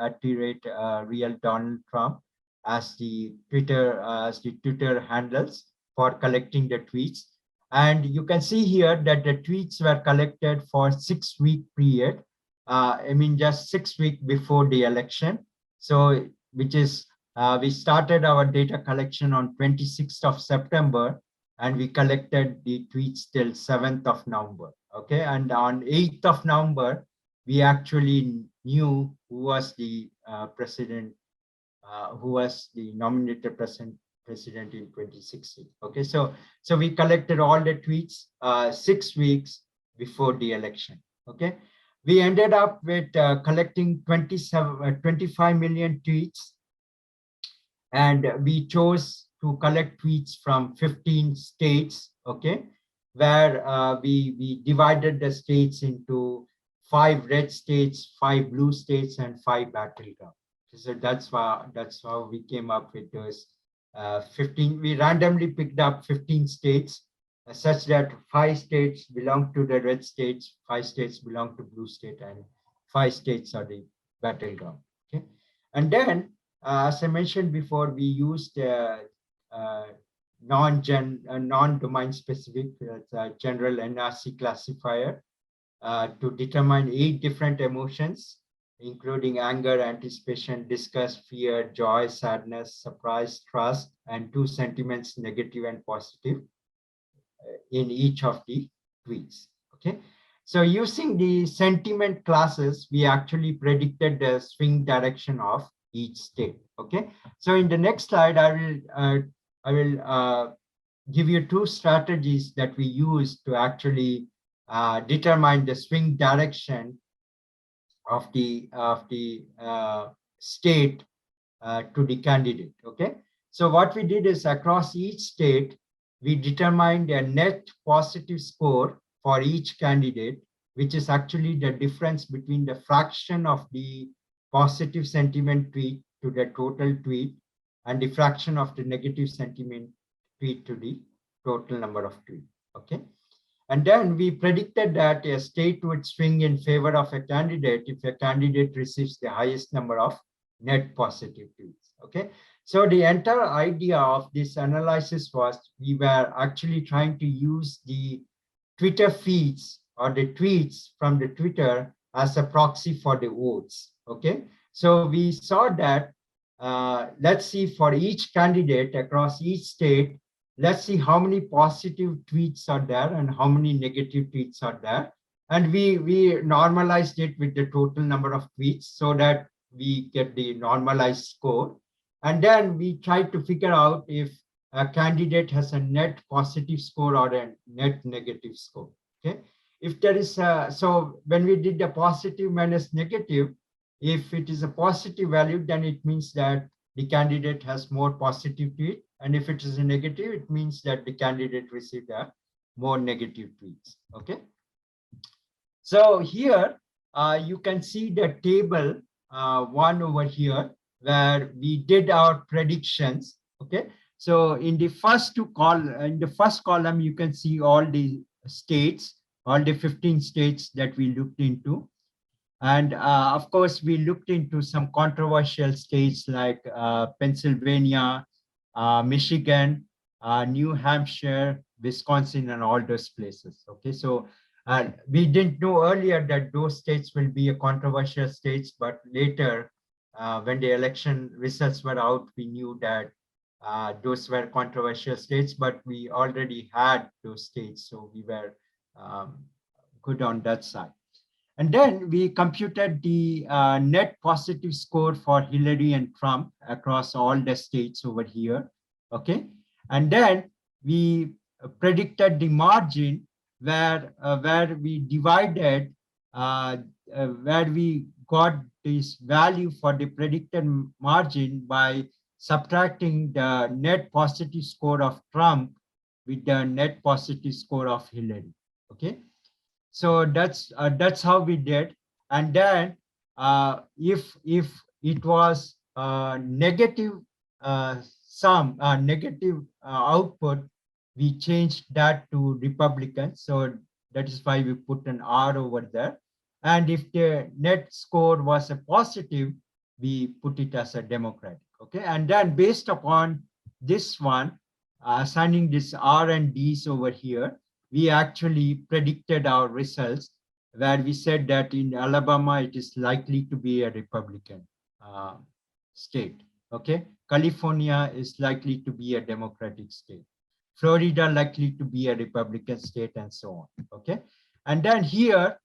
@real Donald Trump as the Twitter handles for collecting the tweets. And you can see here that the tweets were collected for 6-week period. I mean, just 6 weeks before the election. So, which is, we started our data collection on 26th of September, and we collected the tweets till 7th of November. Okay, and on 8th of November, we actually knew who was the president, who was the nominated president in 2016. Okay, so we collected all the tweets 6 weeks before the election. Okay, we ended up with collecting 25 million tweets, and we chose to collect tweets from 15 states. Okay, where we divided the states into 5 red states, 5 blue states, and 5 battleground. So that's how we came up with those 15. We randomly picked up 15 states, such that 5 states belong to the red states, 5 states belong to blue state, and 5 states are the battleground. Okay, and then as I mentioned before, we used non-domain specific general NRC classifier to determine 8 different emotions, including anger, anticipation, disgust, fear, joy, sadness, surprise, trust, and 2 sentiments, negative and positive, in each of the tweets. Okay, so using the sentiment classes, we actually predicted the swing direction of each state. Okay, so in the next slide, I will give you 2 strategies that we use to actually determine the swing direction of the state to the candidate. Okay, so what we did is, across each state, we determined a net positive score for each candidate, which is actually the difference between the fraction of the positive sentiment tweet to the total tweet, and the fraction of the negative sentiment tweet to the total number of tweets. Okay, and then we predicted that a state would swing in favor of a candidate if a candidate receives the highest number of net positive tweets. Okay, so the entire idea of this analysis was, we were actually trying to use the Twitter feeds or the tweets from the Twitter as a proxy for the votes. Okay, so we saw that, let's see, for each candidate across each state, let's see how many positive tweets are there and how many negative tweets are there. And we normalized it with the total number of tweets so that we get the normalized score. And then we tried to figure out if a candidate has a net positive score or a net negative score. Okay, if there is so when we did the positive minus negative, if it is a positive value, then it means that the candidate has more positive tweet. And if it is a negative, it means that the candidate received a more negative tweets. Okay. So here you can see the table one over here where we did our predictions. Okay. So in the first column, you can see all the states, all the 15 states that we looked into. And of course, we looked into some controversial states like Pennsylvania, Michigan, New Hampshire, Wisconsin, and all those places. Okay, so we didn't know earlier that those states will be a controversial states, but later, when the election results were out, we knew that those were controversial states, but we already had those states, so we were good on that side. And then we computed the net positive score for Hillary and Trump across all the states over here. Okay. And then we predicted the margin where we divided, where we got this value for the predicted margin by subtracting the net positive score of Trump with the net positive score of Hillary. Okay. So that's how we did. And then if it was negative negative output, we changed that to Republican. So that is why we put an R over there. And if the net score was a positive, we put it as a Democratic. Okay. And then based upon this one, assigning this R and Ds over here, we actually predicted our results where we said that in Alabama, it is likely to be a Republican state. Okay. California is likely to be a Democratic state. Florida likely to be a Republican state, and so on. Okay. And then here,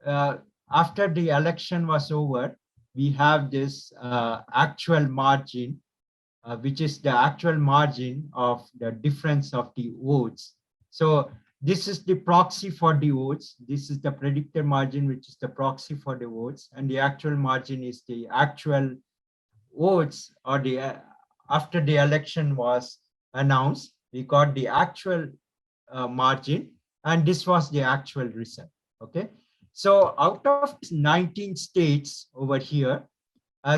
after the election was over, we have this actual margin, which is the actual margin of the difference of the votes. So this is the proxy for the votes. This is the predicted margin, which is the proxy for the votes. And the actual margin is the actual votes, or the after the election was announced, we got the actual margin, and this was the actual result. Okay. So out of 19 states over here,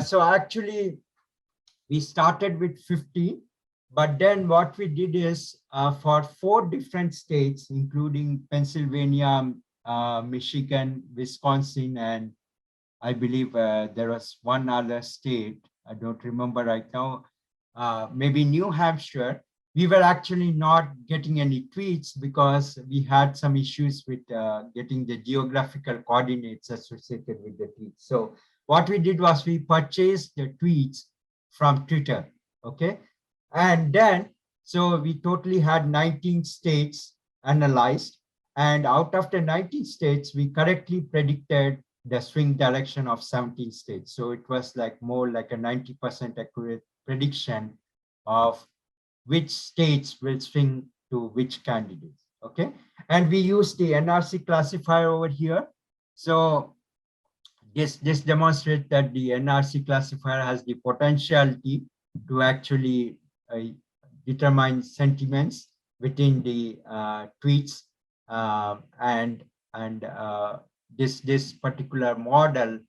so actually we started with 50. But then what we did is for 4 different states, including Pennsylvania, Michigan, Wisconsin, and I believe there was one other state, I don't remember right now, maybe New Hampshire, we were actually not getting any tweets because we had some issues with getting the geographical coordinates associated with the tweets. So what we did was we purchased the tweets from Twitter. Okay. And then, so we totally had 19 states analyzed. And out of the 19 states, we correctly predicted the swing direction of 17 states. So it was like more like a 90% accurate prediction of which states will swing to which candidates. Okay. And we use the NRC classifier over here. So this demonstrates that the NRC classifier has the potentiality to actually determine sentiments within the tweets, and this particular model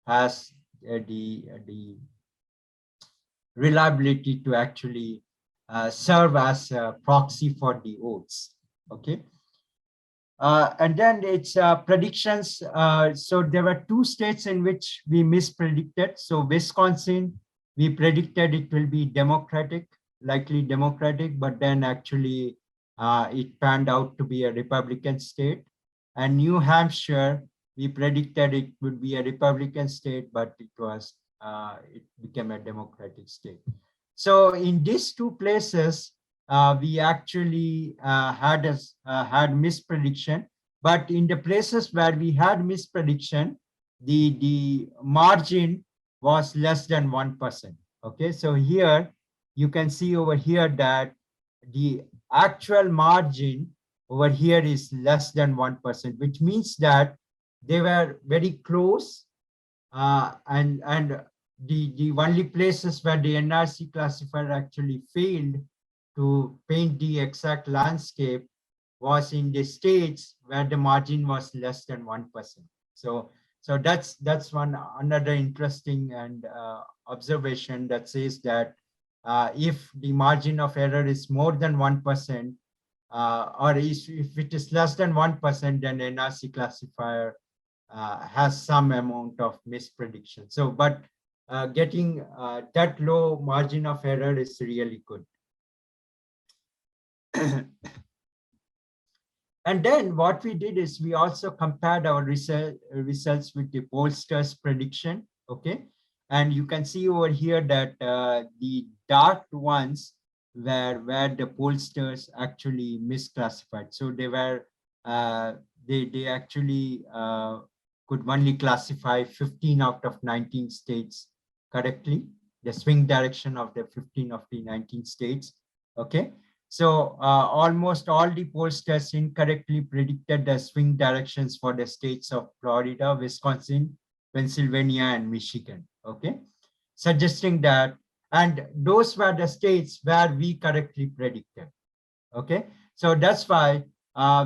has the reliability to actually serve as a proxy for the votes. Okay. And then it's predictions. So there were 2 states in which we mispredicted. So Wisconsin, we predicted it will be Democratic, likely Democratic, but then actually it panned out to be a Republican state. And New Hampshire, we predicted it would be a Republican state, but it became a Democratic state. So in these 2 places, we actually had misprediction, but in the places where we had misprediction, the margin was less than 1%. Okay, so here you can see over here that the actual margin over here is less than 1%, which means that they were very close, and the only places where the NRC classifier actually failed to paint the exact landscape was in the states where the margin was less than 1%. So that's one another interesting and observation that says that if the margin of error is more than 1%, or if it is less than 1%, then NRC classifier has some amount of misprediction. So, but getting that low margin of error is really good. And then what we did is we also compared our results with the pollsters' prediction, okay? And you can see over here that the dark ones were where the pollsters actually misclassified. So they were, they actually could only classify 15 out of 19 states correctly, the swing direction of the 15 of the 19 states, okay? So almost all the pollsters incorrectly predicted the swing directions for the states of Florida, Wisconsin, Pennsylvania, and Michigan, okay? Suggesting that, and those were the states where we correctly predicted, okay? So that's why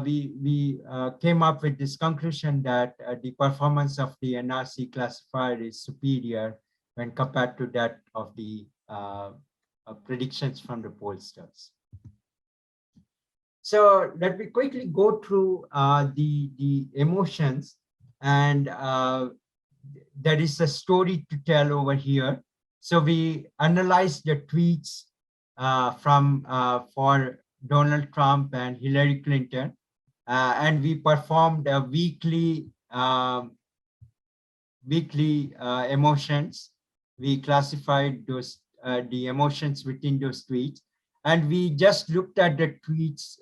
we came up with this conclusion that the performance of the NRC classifier is superior when compared to that of the predictions from the pollsters. So let me quickly go through the emotions, and there is a story to tell over here. So we analyzed the tweets for Donald Trump and Hillary Clinton, and we performed a weekly emotions. We classified those the emotions within those tweets. And we just looked at the tweets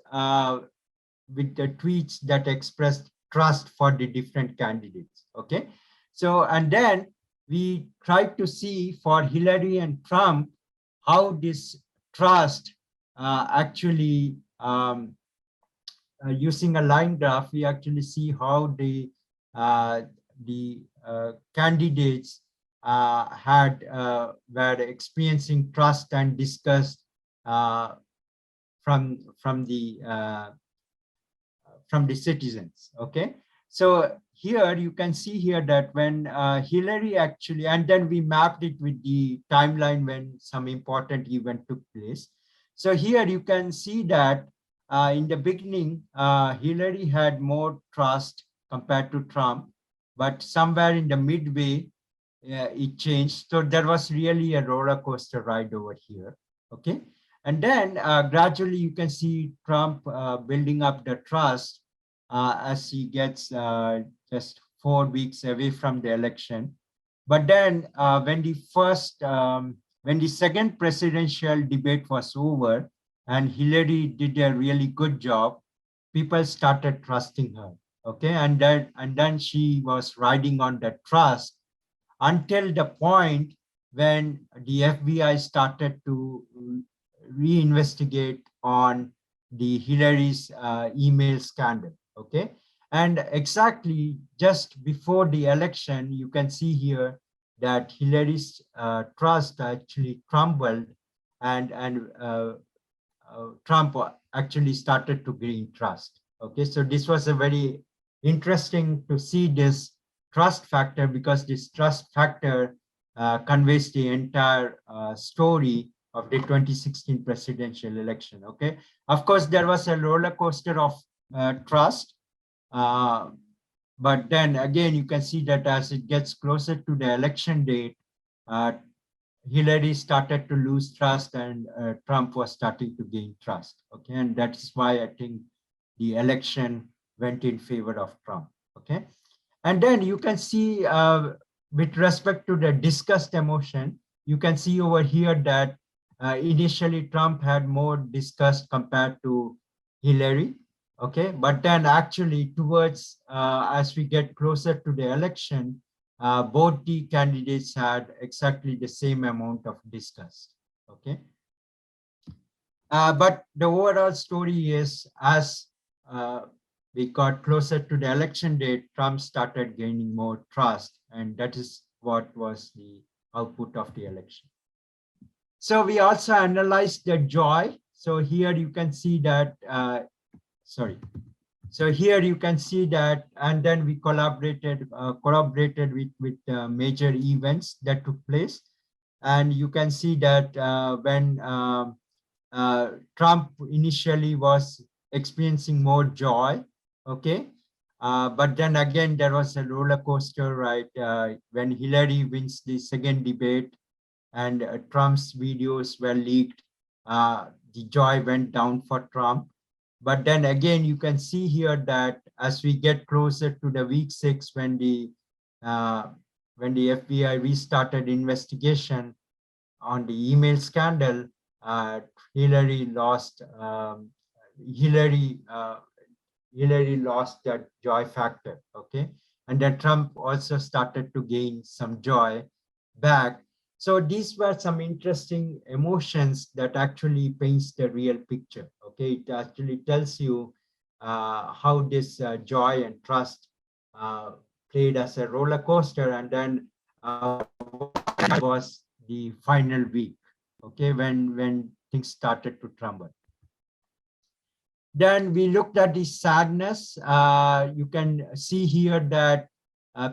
with the tweets that expressed trust for the different candidates, okay? So, and then we tried to see for Hillary and Trump, how this trust actually, using a line graph, we actually see how the candidates were experiencing trust and disgust from the citizens, okay? So here you can see here that when Hillary actually, and then we mapped it with the timeline when some important event took place. So here you can see that in the beginning, Hillary had more trust compared to Trump, but somewhere in the midway, it changed. So there was really a roller coaster ride over here, okay? And then gradually you can see Trump building up the trust as he gets just 4 weeks away from the election. But then when the second presidential debate was over and Hillary did a really good job, people started trusting her, okay? And then she was riding on that trust until the point when the FBI started to reinvestigate on the Hillary's email scandal, okay? And exactly just before the election, you can see here that Hillary's trust actually crumbled, and Trump actually started to gain trust, okay? So this was a very interesting to see this trust factor, because this trust factor conveys the entire story of the 2016 presidential election, okay? Of course, there was a roller coaster of trust, but then again, you can see that as it gets closer to the election date, Hillary started to lose trust and Trump was starting to gain trust, okay? And that's why I think the election went in favor of Trump, okay? And then you can see with respect to the disgust emotion, you can see over here that initially Trump had more disgust compared to Hillary, okay? But then actually towards, as we get closer to the election, both the candidates had exactly the same amount of disgust, okay? But the overall story is, as we got closer to the election date, Trump started gaining more trust, and that is what was the output of the election. So we also analyzed the joy. So here you can see that, So here you can see that, and then we collaborated with major events that took place. And you can see that when Trump initially was experiencing more joy, okay? But then again, there was a roller coaster, right? When Hillary wins the second debate and Trump's videos were leaked, the joy went down for Trump. But then again, you can see here that as we get closer to the week 6, when the FBI restarted investigation on the email scandal, Hillary lost. Hillary lost that joy factor. Okay, and then Trump also started to gain some joy back. So these were some interesting emotions that actually paints the real picture. Okay, it actually tells you how this joy and trust played as a roller coaster, and then was the final week. Okay, when things started to tremble. Then we looked at the sadness. You can see here that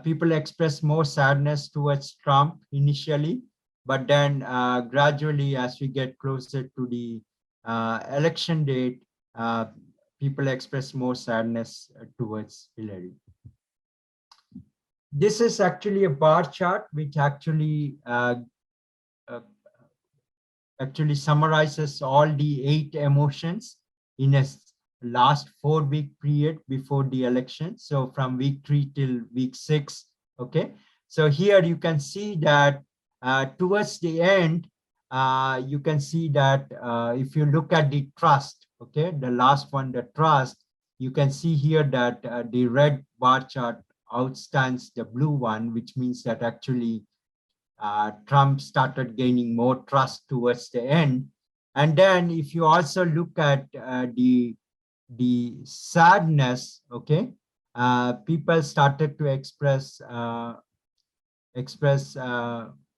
people express more sadness towards Trump initially, but then gradually, as we get closer to the election date, people express more sadness towards Hillary. This is actually a bar chart which actually summarizes all the 8 emotions in a last 4-week period before the election. So from week 3 till week 6. Okay. So here you can see that towards the end, you can see that if you look at the trust, okay, the last one, the trust, you can see here that the red bar chart outstands the blue one, which means that actually Trump started gaining more trust towards the end. And then if you also look at the sadness, okay, people started to express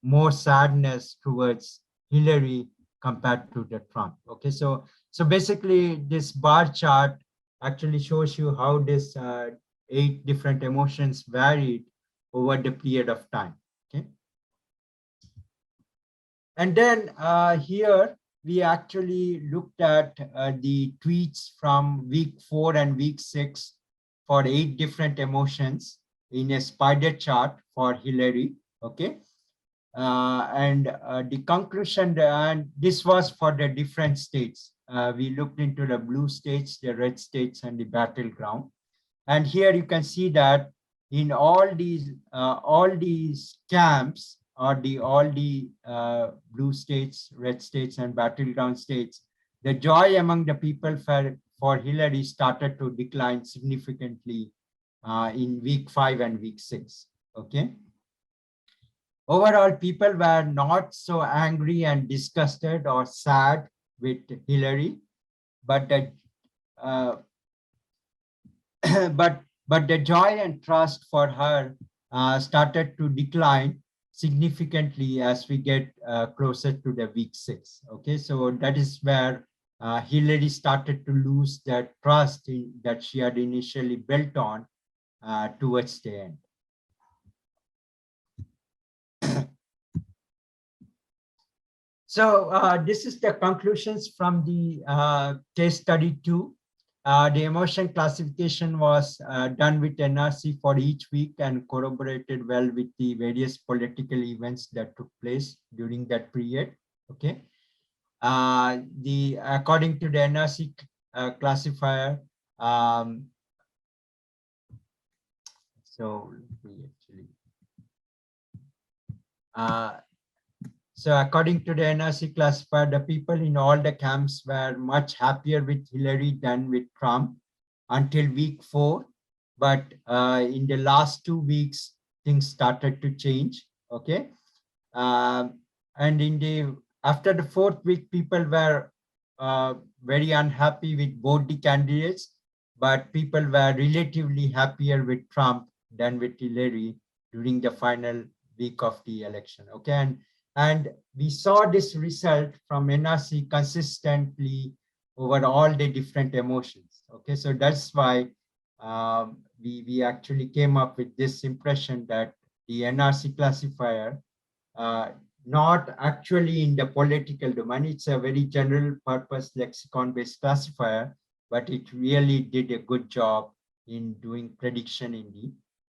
more sadness towards Hillary compared to the Trump. Okay, so basically this bar chart actually shows you how this 8 different emotions varied over the period of time. Okay. And then here we actually looked at the tweets from week 4 and week 6 for 8 different emotions in a spider chart for Hillary. Okay. And the conclusion, and this was for the different states. We looked into the blue states, the red states, and the battleground. And here you can see that in all these camps, or all the blue states, red states, and battleground states, the joy among the people for Hillary started to decline significantly in week 5 and week 6. Okay. Overall, people were not so angry and disgusted or sad with Hillary, but the but the joy and trust for her started to decline significantly as we get closer to the week 6. Okay, so that is where Hillary started to lose that trust that she had initially built on towards the end. So this is the conclusions from the case study 2. The emotion classification was done with NRC for each week and corroborated well with the various political events that took place during that period. Okay. According to the NRC classifier, so according to the NRC classifier, the people in all the camps were much happier with Hillary than with Trump until week 4. But in the last 2 weeks, things started to change. Okay. And after the 4th week, people were very unhappy with both the candidates, but people were relatively happier with Trump than with Hillary during the final week of the election. Okay, and we saw this result from NRC consistently over all the different emotions. Okay, so that's why we actually came up with this impression that the NRC classifier, not actually in the political domain, it's a very general purpose lexicon-based classifier, but it really did a good job in doing prediction in the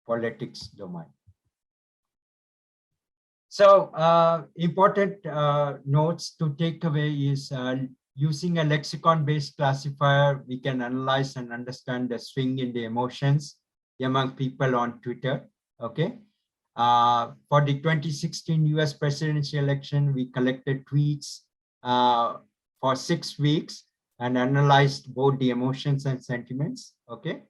politics domain. So important notes to take away is using a lexicon-based classifier, we can analyze and understand the swing in the emotions among people on Twitter. Okay. For the 2016 US presidential election, we collected tweets for 6 weeks and analyzed both the emotions and sentiments. Okay.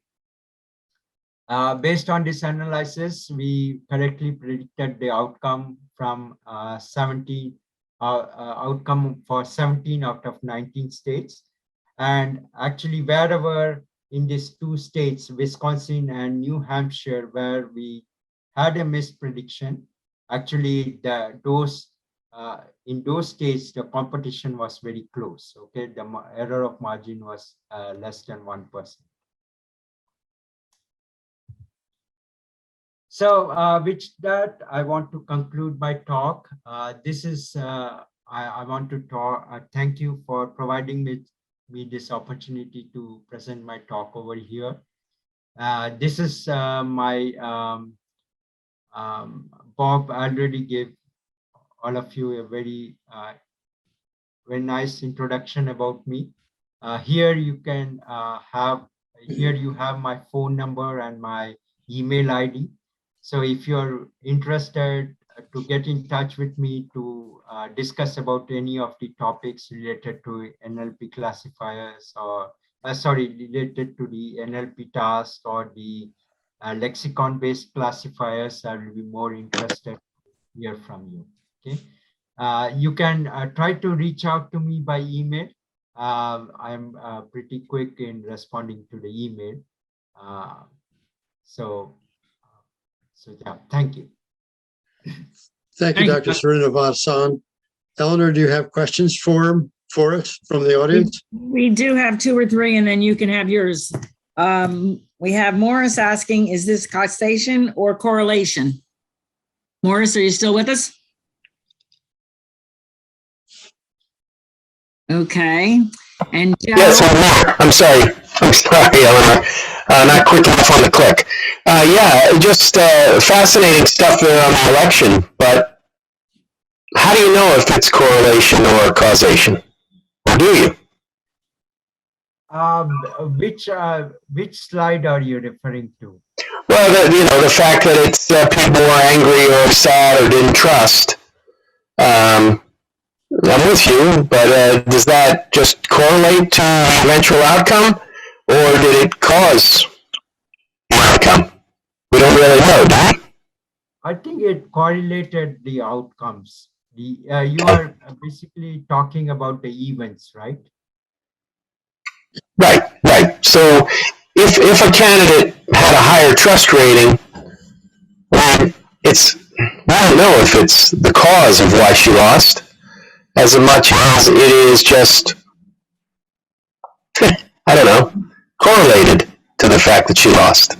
Based on this analysis, we correctly predicted the outcome from outcome for 17 out of 19 states. And actually, wherever in these 2 states, Wisconsin and New Hampshire, where we had a misprediction, actually in those states, the competition was very close. Okay, the error of margin was less than 1%. So with that, I want to conclude my talk. This is, I want to thank you for providing me this opportunity to present my talk over here. This is my, Bob already gave all of you a very nice introduction about me. Here you can here you have my phone number and my email ID. So if you're interested to get in touch with me to discuss about any of the topics related to NLP classifiers or, related to the NLP tasks or the lexicon-based classifiers, I will be more interested to hear from you. Okay. You can try to reach out to me by email. I'm pretty quick in responding to the email. So yeah, thank you. Thank you, Dr. Srinivasan. Eleanor, do you have questions for us from the audience? We do have 2 or 3, and then you can have yours. We have Morris asking, is this causation or correlation? Morris, are you still with us? Okay. And Joe, yes, I'm sorry, Eleanor. Not quick enough on the click. Yeah, just fascinating stuff there on the election, but how do you know if it's correlation or causation? Or do you? Which slide are you referring to? Well, the fact that it's people were angry or sad or didn't trust. I'm with you, but does that just correlate to the eventual outcome, or did it cause the outcome? We don't really know, do we? I think it correlated the outcomes. You are basically talking about the events, right? Right. So if a candidate had a higher trust rating, well, I don't know if it's the cause of why she lost, as much as it is just, I don't know, correlated to the fact that she lost.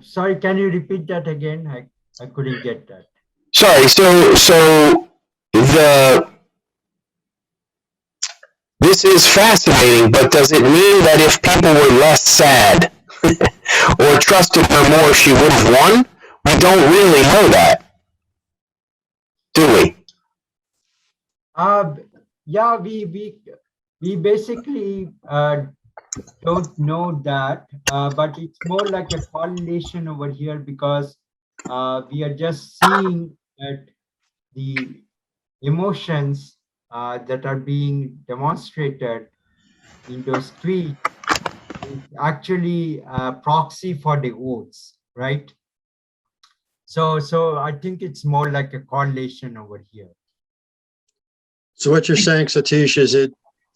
Sorry, can you repeat that again? I couldn't get that. Sorry, so this is fascinating, but does it mean that if people were less sad or trusted her more, she would have won? We don't really know that, do we? Yeah, we basically don't know that, but it's more like a correlation over here because we are just seeing that the emotions that are being demonstrated in those tweets is actually a proxy for the votes, right? So I think it's more like a correlation over here. So what you're saying, Satish, is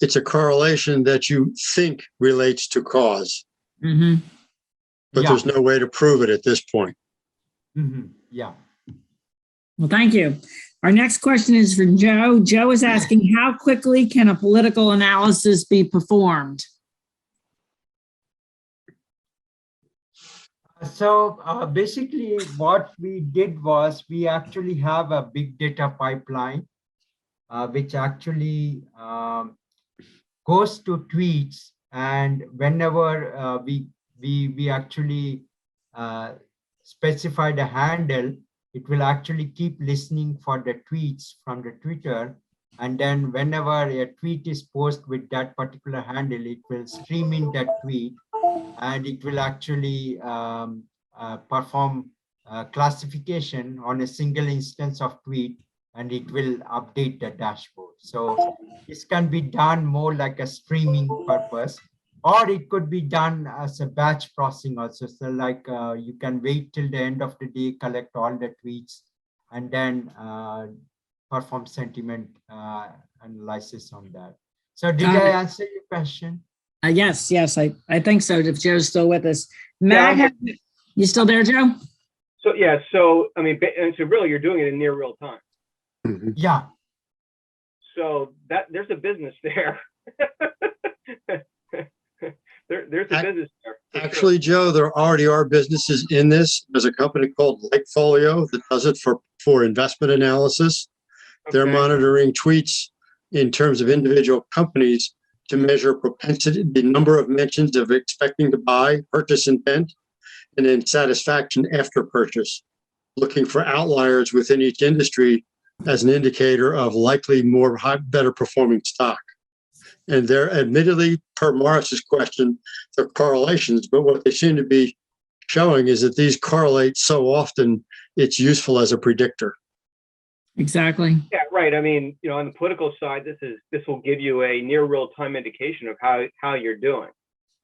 it's a correlation that you think relates to cause, mm-hmm. but there's no way to prove it at this point. Yeah. Well, thank you. Our next question is for Joe. Joe is asking, how quickly can a political analysis be performed? So basically what we did was we actually have a big data pipeline, which actually goes to tweets, and whenever we actually specify the handle, it will actually keep listening for the tweets from the Twitter. And then whenever a tweet is posted with that particular handle, it will stream in that tweet, and it will actually perform classification on a single instance of tweet, and it will update the dashboard. So this can be done more like a streaming purpose, or it could be done as a batch processing also. So like you can wait till the end of the day, collect all the tweets, and then perform sentiment analysis on that. So did I answer your question? Yes, I think so, if Joe's still with us. Matt, you still there, Joe? So, yeah, so, I mean, and so really you're doing it in near real time. Yeah. So there's a business there. There's a business there. Actually, Joe, there already are businesses in this. There's a company called Lightfolio that does it for investment analysis. Okay. They're monitoring tweets in terms of individual companies to measure propensity, the number of mentions of expecting to buy, purchase intent, and then satisfaction after purchase, looking for outliers within each industry as an indicator of likely better performing stock. And they're admittedly, per Morris's question, they're correlations, but what they seem to be showing is that these correlate so often it's useful as a predictor. Exactly. Yeah, right. I mean, you know, on the political side, this will give you a near real-time indication of how you're doing.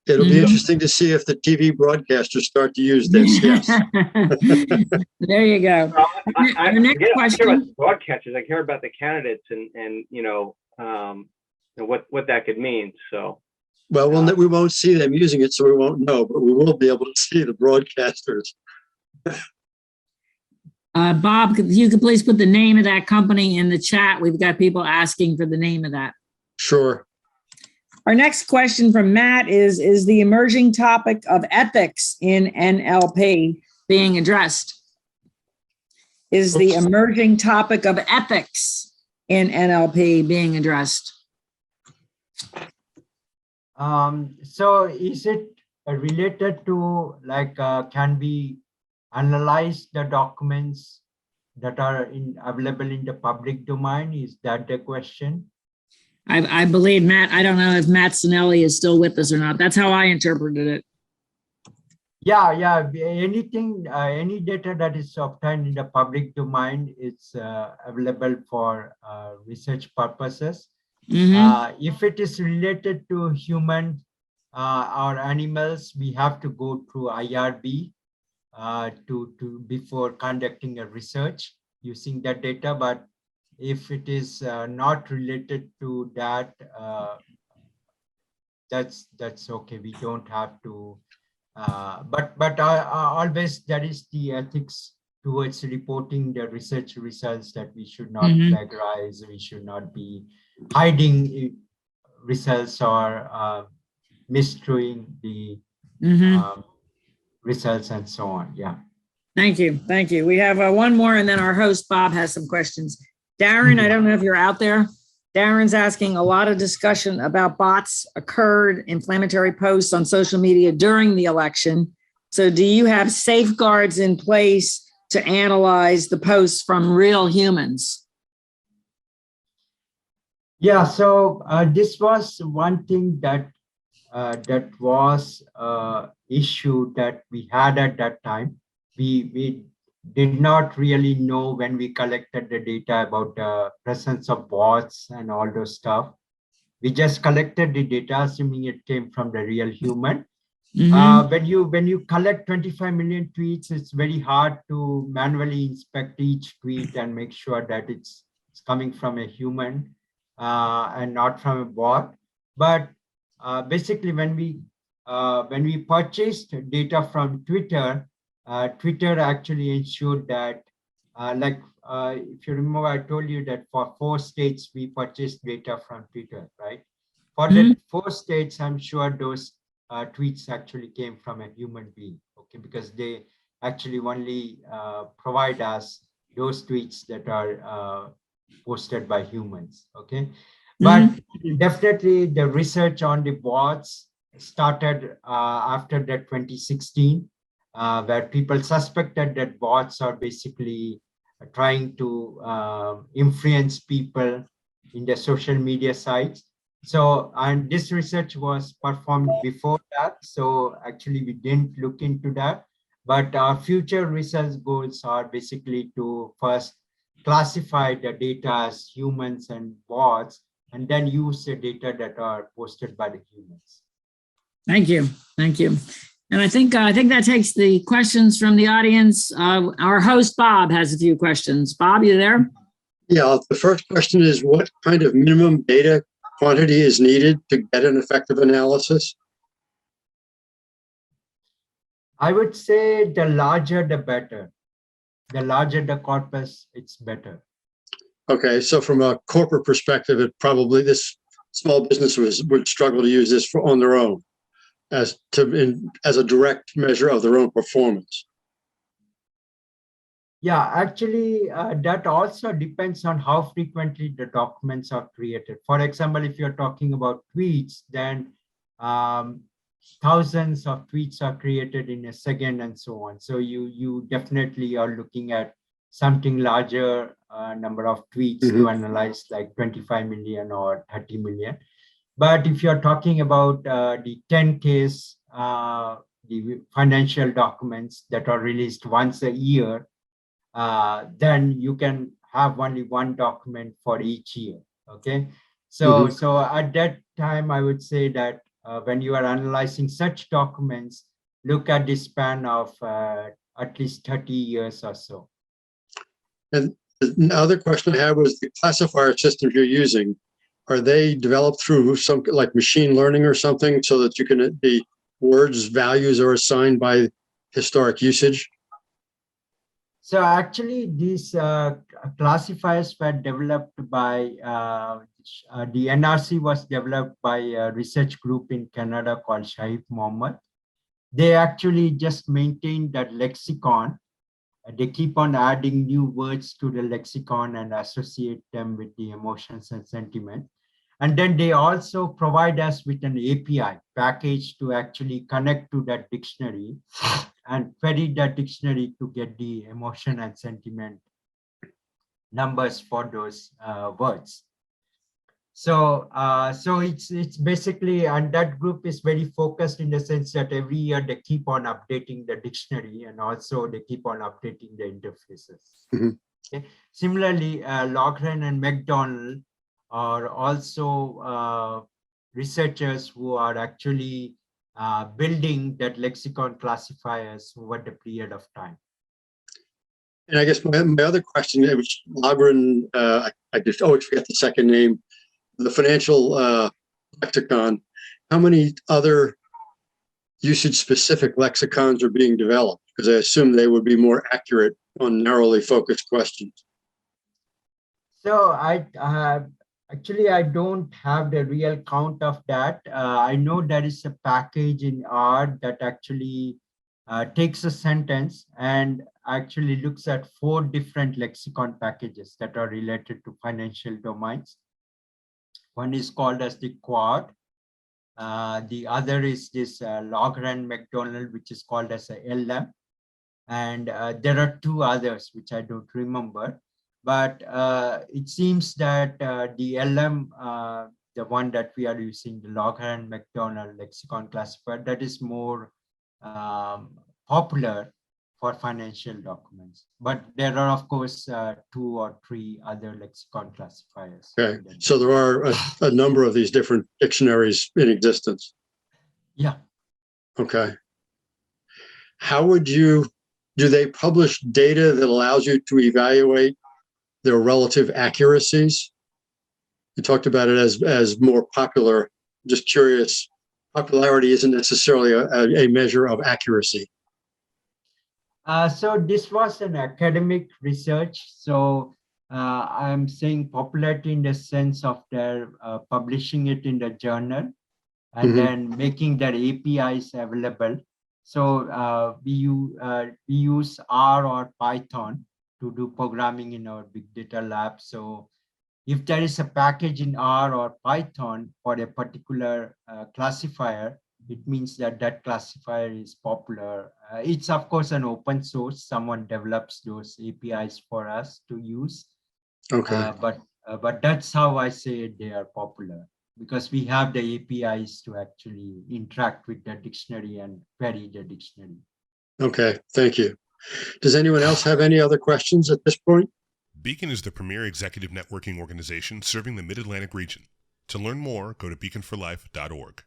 It'll be interesting to see if the TV broadcasters start to use this. Yes. There you go. Our next question. I care about the broadcasters. I care about the candidates and you know, what that could mean. So. Well, we won't see them using it, so we won't know, but we will be able to see the broadcasters. Bob, if you could please put the name of that company in the chat. We've got people asking for the name of that. Sure. Our next question from Matt is the emerging topic of ethics in NLP being addressed? Is the emerging topic of ethics in NLP being addressed? So is it related to like, can we analyze the documents that are available in the public domain? Is that the question? I believe Matt, I don't know if Matt Sinelli is still with us or not. That's how I interpreted it. Yeah, anything, any data that is obtained in the public domain is available for research purposes. If it is related to human or animals, we have to go through IRB before conducting a research using that data. But if it is not related to that, that's okay. We don't have to. But always there is the ethics towards reporting the research results, that we should not plagiarize, we should not be hiding results or misdoing the results and so on. Yeah. Thank you. Thank you. We have one more, and then our host, Bob, has some questions. Darren, I don't know if you're out there. Darren's asking, a lot of discussion about bots occurred, inflammatory posts on social media during the election. So do you have safeguards in place to analyze the posts from real humans? Yeah, so this was one thing that that was issue that we had at that time. We did not really know when we collected the data about the presence of bots and all those stuff. We just collected the data assuming it came from the real human. When you collect 25 million tweets, it's very hard to manually inspect each tweet and make sure that it's coming from a human and not from a bot. But basically, when we purchased data from Twitter, Twitter actually ensured that, if you remember, I told you that for 4 states, we purchased data from Twitter, right? For the 4 states, I'm sure those tweets actually came from a human being, okay? Because they actually only provide us those tweets that are posted by humans, okay? But definitely the research on the bots started after the 2016, where people suspected that bots are basically trying to influence people in the social media sites. So, and this research was performed before that. So actually we didn't look into that, but our future research goals are basically to first classify the data as humans and bots, and then use the data that are posted by the humans. Thank you. Thank you. And I think that takes the questions from the audience. Our host, Bob, has a few questions. Bob, you there? Yeah, the first question is, what kind of minimum data quantity is needed to get an effective analysis? I would say the larger, the better. The larger the corpus, it's better. Okay, so from a corporate perspective, it probably, this small business would struggle to use this on their own as a direct measure of their own performance. Yeah, actually, that also depends on how frequently the documents are created. For example, if you're talking about tweets, then thousands of tweets are created in a second and so on. So you definitely are looking at something larger number of tweets to analyze, like 25 million or 30 million. But if you're talking about the 10Ks, the financial documents that are released once a year, then you can have only one document for each year. Okay. So at that time, I would say that when you are analyzing such documents, look at the span of at least 30 years or so. And the other question I had was, the classifier systems you're using, are they developed through some like machine learning or something, so that you can, the words values are assigned by historic usage? So actually, these classifiers were developed by the NRC was developed by a research group in Canada called Shaif Mohammed. They actually just maintain that lexicon. They keep on adding new words to the lexicon and associate them with the emotions and sentiment. And then they also provide us with an API package to actually connect to that dictionary and query that dictionary to get the emotion and sentiment numbers for those words. So it's basically, and that group is very focused in the sense that every year they keep on updating the dictionary, and also they keep on updating the interfaces. Okay. Similarly, Logren and McDonald are also researchers who are actually building that lexicon classifiers over the period of time. And I guess my other question, which Logren, I just always forget the second name, the financial lexicon, how many other usage-specific lexicons are being developed? Because I assume they would be more accurate on narrowly focused questions. So I don't have the real count of that. I know there is a package in R that actually takes a sentence and actually looks at 4 different lexicon packages that are related to financial domains. One is called as the Quad. The other is this Logren McDonald, which is called as a LM. And there are 2 others, which I don't remember. But it seems that the LM, the one that we are using, the Logren McDonald lexicon classifier, that is more popular for financial documents. But there are, of course, 2 or 3 other lexicon classifiers. Okay, so there are a number of these different dictionaries in existence. Yeah. Okay. How would you, do they publish data that allows you to evaluate their relative accuracies? You talked about it as more popular. Just curious, popularity isn't necessarily a measure of accuracy. So this was an academic research. So I'm saying popularity in the sense of their publishing it in the journal and Mhm. then making their APIs available. So we use R or Python to do programming in our big data lab. So if there is a package in R or Python for a particular classifier, it means that that classifier is popular. It's of course an open source. Someone develops those APIs for us to use. Okay. But that's how I say they are popular, because we have the APIs to actually interact with the dictionary and query the dictionary. Okay. Thank you. Does anyone else have any other questions at this point? Beacon is the premier executive networking organization serving the Mid-Atlantic region. To learn more, go to beaconforlife.org.